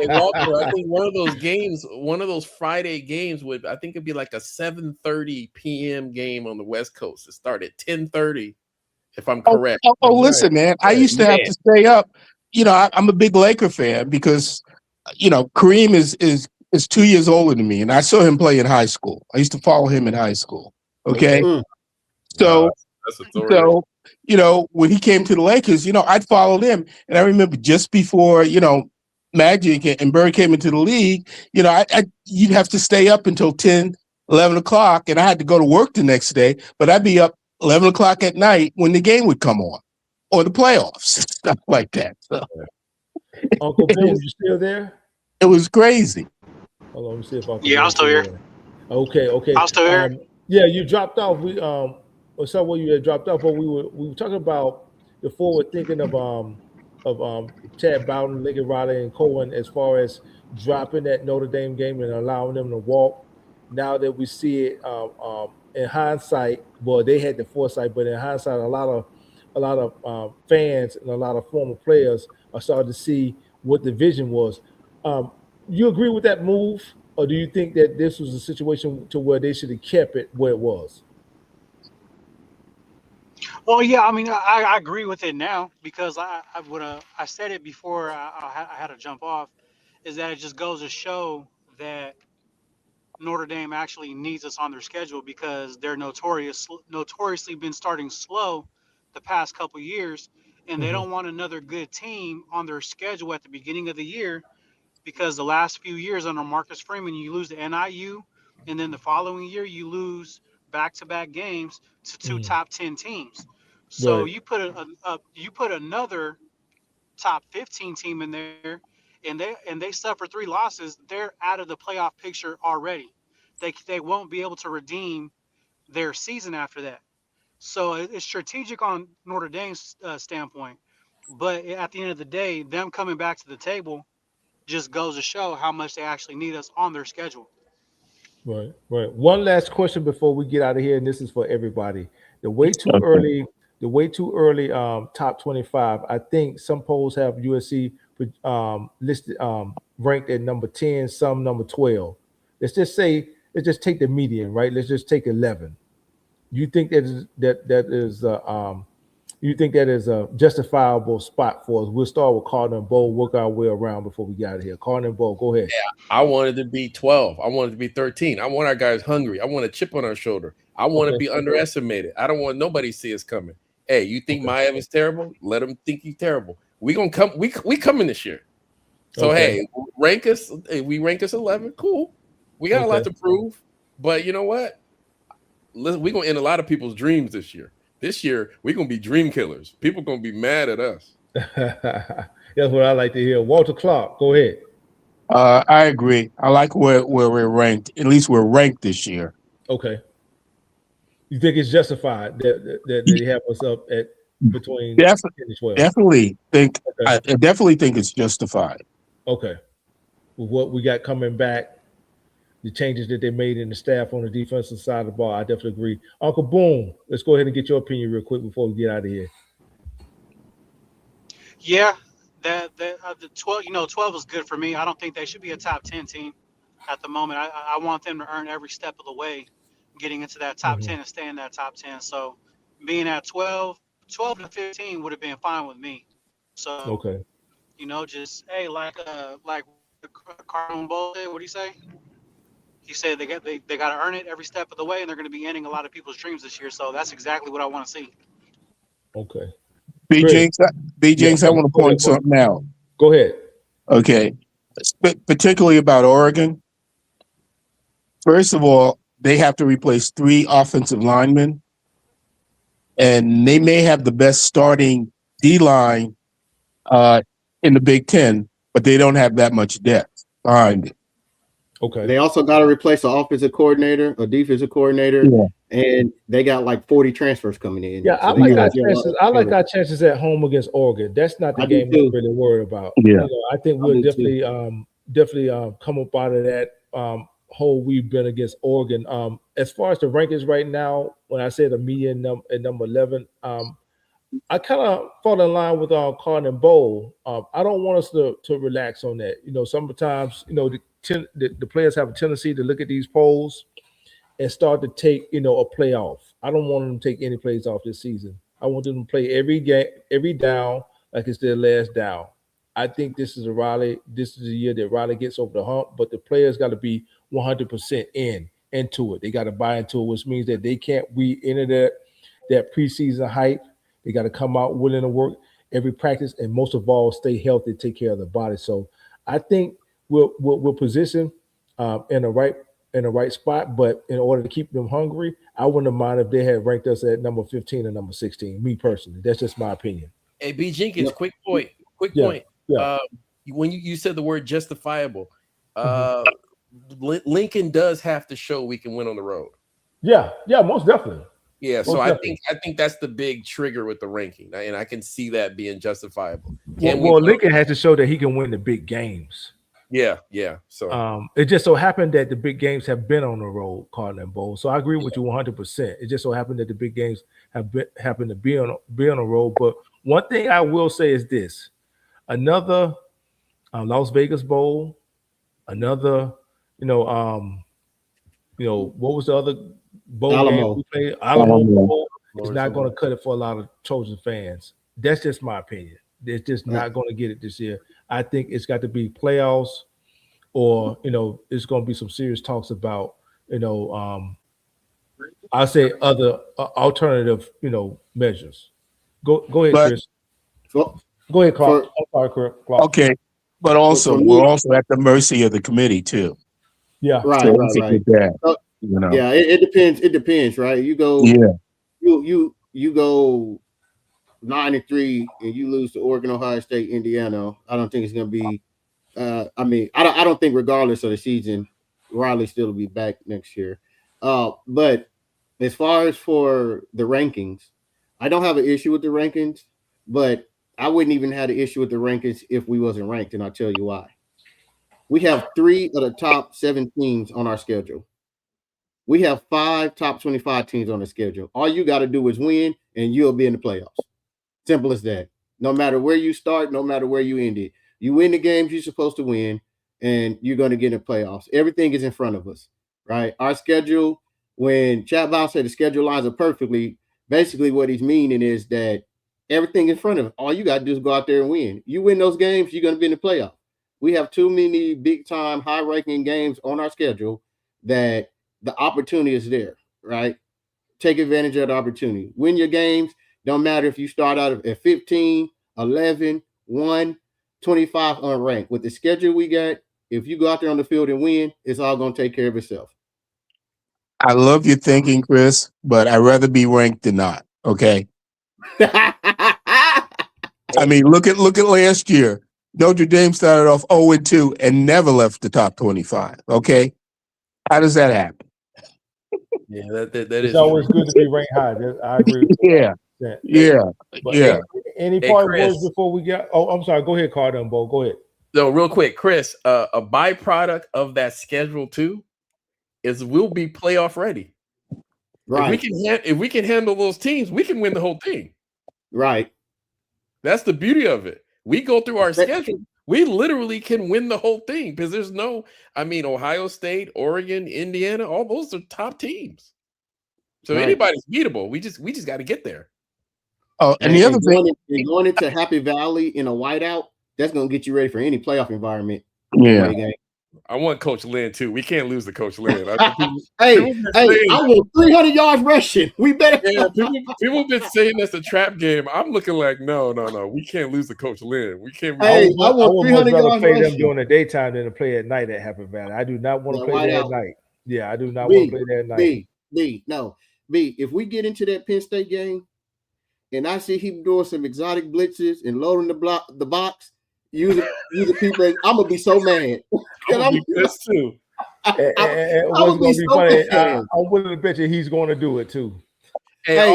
Walter, I think one of those Friday games I think it'd be like a 7:30 p.m. game on the West Coast. It started at 10:30, if I'm correct. Listen, man, I used to have to stay up. I'm a big Laker fan because, Kareem is 2 years older than me, and I saw him play in high school. I used to follow him in high school. Okay, so when he came to the Lakers, I'd followed him, and I remember just before Magic and Bird came into the league, you'd have to stay up until 10, 11 o'clock, and I had to go to work the next day, but I'd be up 11 o'clock at night when the game would come on, or the playoffs, stuff like that. So, Uncle Ben, you still there? it was crazy. Hold on, let me see if Uncle Yeah, I'm Ben's still here. Okay. I'm still here. Yeah, you dropped off. We or somewhere you had dropped off, but we were talking about the forward thinking of Chad Bowden, Lincoln Riley, and Cohen as far as dropping that Notre Dame game and allowing them to walk. Now that we see it in hindsight, well, they had the foresight, but in hindsight, a lot of fans and a lot of former players are starting to see what the vision was. You agree with that move, or do you think that this was a situation to where they should have kept it where it was? Well, yeah, I mean, I agree with it now because I said it before I had to jump off, is that it just goes to show that Notre Dame actually needs us on their schedule because they're notoriously been starting slow the past couple years, and they don't want another good team on their schedule at the beginning of the year because the last few years under Marcus Freeman, you lose to NIU, and then the following year you lose back-to-back games to two top 10 teams. So Right. you put another top 15 team in there, and they suffer 3 losses. They're out of the playoff picture already. They won't be able to redeem their season after that. So it's strategic on Notre Dame's standpoint, but at the end of the day, them coming back to the table just goes to show how much they actually need us on their schedule. Right. One last question before we get out of here, and this is for everybody. The way too early top 25. I think some polls have USC listed ranked at number 10, some number 12. Let's just take the median, right? Let's just take 11. You think you think that is a justifiable spot for us? We'll start with Cardinal and Bowl, work our way around before we get out of here. Cardinal and Bowl, go ahead. I wanted to be 12. I wanted to be 13. I want our guys hungry. I want a chip on our shoulder. I want to Okay. be underestimated. I don't want nobody to see us coming. Hey, you think my Evans terrible? Let them think he's terrible. We gonna come. We coming this year. So Okay. hey, rank us. Hey, we rank us 11. Cool. We got a lot to prove. But you know what? We're gonna end a lot of people's dreams this year. This year, we're gonna be dream killers. People gonna be mad at us. That's what I like to hear. Walter Clark, go ahead. I agree. I like where we're ranked. At least we're ranked this year. Okay. You think it's justified that they have us up at between 10 and 12? Definitely think. Okay. I definitely think it's justified. Okay. With what we got coming back, the changes that they made in the staff on the defensive side of the ball, I definitely agree. Uncle Boom, let's go ahead and get your opinion real quick before we get out of here. Yeah, the 12, 12 is good for me. I don't think they should be a top 10 team at the moment. I want them to earn every step of the way, getting into that top 10 and staying in that top 10. So being at 12 to 15 would have been fine with me. So Okay. just like Cardinal Bowl did. What do you say? He said they got to earn it every step of the way, and they're going to be ending a lot of people's dreams this year. So that's exactly what I want to see. Okay. B. Great. Jinx, I want to point something out. Go ahead. Okay, particularly about Oregon. First of all, they have to replace 3 offensive linemen, and they may have the best starting D line in the Big Ten, but they don't have that much depth behind it. Okay. They also got to replace an offensive coordinator, a defensive coordinator, and they got like 40 transfers coming in. Yeah, So I like our chances at home against Oregon. That's not the game I'm really worried about. Yeah. I think we'll definitely come up out of that hole we've been against Oregon. As far as the rankings right now, when I said a median at number 11, I kind of fall in line with Cardinal Bowl. I don't want us to relax on that. Sometimes the players have a tendency to look at these polls and start to take a playoff. I don't want them to take any plays off this season. I want them to play every game, every down like it's their last down. I think this is the year that Riley gets over the hump, but the players got to be 100% into it. They got to buy into it, which means that they can't re-enter that preseason hype. They got to come out willing to work every practice, and most of all, stay healthy, take care of the body. So I think we're positioned in the right spot, but in order to keep them hungry, I wouldn't mind if they had ranked us at number 15 and number 16. Me personally, that's just my opinion. Hey, B. Jenkins, quick point. Yeah. When you said the word justifiable, Lincoln does have to show we can win on the road. Yeah, most definitely. Yeah, so I think that's the big trigger with the ranking, and I can see that being justifiable. Lincoln has to show that he can win the big games. Yeah. So it just so happened that the big games have been on the road, Cardinal and Bowl. So I agree with you 100%. It just so happened that the big games happened to be on the road. But one thing I will say is this: another Las Vegas Bowl, another, what was the other bowl game we played? Alamo Bowl is not going to cut it for a lot of Trojan fans. That's just my opinion. They're just not going to get it this year. I think it's got to be playoffs, or it's going to be some serious talks about I say other alternative measures. Go ahead, Chris. Go ahead, Clark. Clark. Okay, but also we're also at the mercy of the committee too. Yeah, right. Yeah, it depends. It depends, right? You go, you go 9-3 and you lose to Oregon, Ohio State, Indiana. I don't think it's going to be. I don't think regardless of the season, Riley still will be back next year. But as far as for the rankings, I don't have an issue with the rankings, but I wouldn't even have an issue with the rankings if we wasn't ranked, and I'll tell you why. We have 3 of the top 7 teams on our schedule. We have 5 top 25 teams on the schedule. All you got to do is win, and you'll be in the playoffs. Simple as that. No matter where you start, no matter where you end it. You win the games you're supposed to win, and you're going to get in the playoffs. Everything is in front of us, right? Our schedule, when Chad Brown said the schedule lines up perfectly, basically what he's meaning is that everything in front of us, all you got to do is go out there and win. You win those games, you're going to be in the playoff. We have too many big-time, high-ranking games on our schedule that the opportunity is there, right? Take advantage of the opportunity. Win your games. Don't matter if you start out at 15, 11, 1, 25 unranked. With the schedule we got, if you go out there on the field and win, it's all going to take care of itself. I love your thinking, Chris, but I'd rather be ranked than not. Okay. I mean, look at last year. Notre Dame started off 0-2 and never left the top 25. Okay. How does that happen? Yeah, that It's is always true. good to be ranked high. I agree with Yeah. that. Yeah. But Yeah. any Hey, parting Chris. words before we get? Oh, I'm sorry. Go ahead, Carter and Bo. Go ahead. No, real quick, Chris. A byproduct of that schedule too is we'll be playoff ready. Right. If we can handle those teams, we can win the whole thing. Right. That's the beauty of it. We go through our schedule. We literally can win the whole thing because there's no, I mean, Ohio State, Oregon, Indiana, all those are top teams. So Right. anybody's beatable. We just got to get there. Oh, and the other thing, going into Happy Valley in a whiteout, that's going to get you ready for any playoff environment. yeah. I want Coach Lynn too. We can't lose to Coach Lynn. Hey, I want 300 yards rushing. We better. Yeah, people have been saying that's a trap game. I'm looking like, no. We can't lose to Coach Lynn. We can't. Hey, I want 300 rather yards play them rushing. during the daytime than to play at night at Happy Valley. I do not want to play there at night. Yeah, I do not want to play there at night. B, if we get into that Penn State game and I see him doing some exotic blitzes and loading the box, using people, I'm gonna be so mad. I'm gonna be pissed too. What's going to be funny? I'm willing to bet you he's going to do it too. Hey,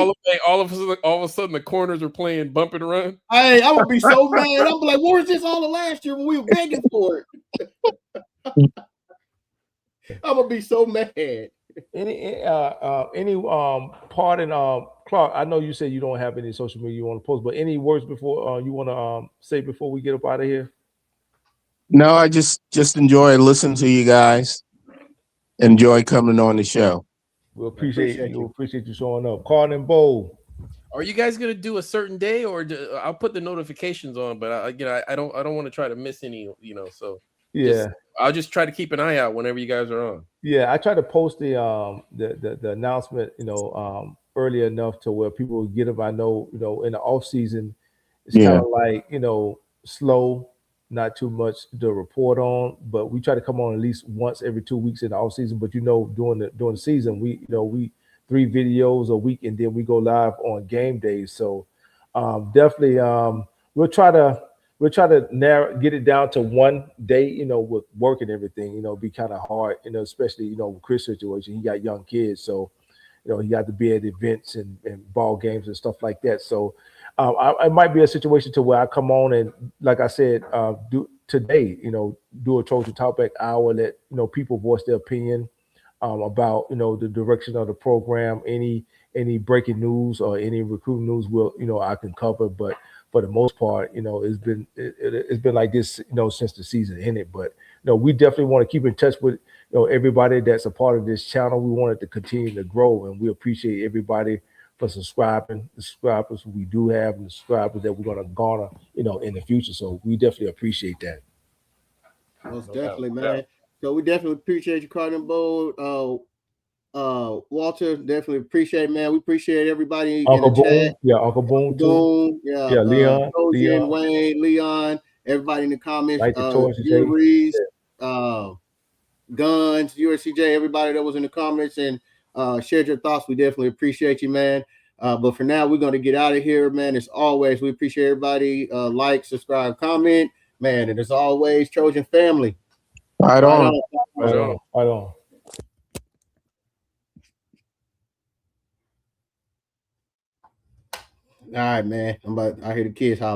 all of a sudden, the corners are playing bump and run. Hey, I would be so mad. I'm like, where was this all the last year when we were begging for it? I'm gonna be so mad. Any pardon, Clark, I know you said you don't have any social media you want to post, but any words before you want to say before we get up out of here? No, I just enjoy listening to you guys. Enjoy coming on the show. We appreciate you. Appreciate you showing up. Carter and Bo. Are you guys gonna do a certain day, or I'll put the notifications on? But I don't want to try to miss any. So yeah, I'll just try to keep an eye out whenever you guys are on. Yeah, I try to post the announcement, early enough to where people will get them. I know, in the off season, it's kind of like, slow, not too much to report on, but we try to come on at least once every 2 weeks in the off season. But during the season, we 3 videos a week, and then we go live on game days. So definitely, we'll try to get it down to one day, with work and everything, be kind of hard, especially, with Chris' situation. He got young kids, so, he got to be at events and ball games and stuff like that. So it might be a situation to where I come on and, like I said, do a Trojan Talkback hour, let, people voice their opinion about, the direction of the program, any breaking news or any recruiting news I can cover, but for the most part, it's been like this, since the season ended. But we definitely want to keep in touch with everybody that's a part of this channel. We want it to continue to grow, and we appreciate everybody for subscribing, the subscribers we do have, and the subscribers that we're going to garner, in the future. So we definitely appreciate that. Most definitely, man. So we definitely appreciate you, Carter and Bo. Walter, definitely appreciate it, man. We appreciate everybody Uncle in the Boone, chat. Uncle Boone too. Yeah, Leon, Trojan, Wayne, Leon, everybody in the comments. Like Reese, Guns, USCJ, everybody that was in the comments and shared your thoughts. We definitely appreciate you, man. But for now, we're going to get out of here, man. As always, we appreciate everybody. Like, subscribe, comment, man. And as always, Trojan family. Right on. All right, man. I hear the kids holler.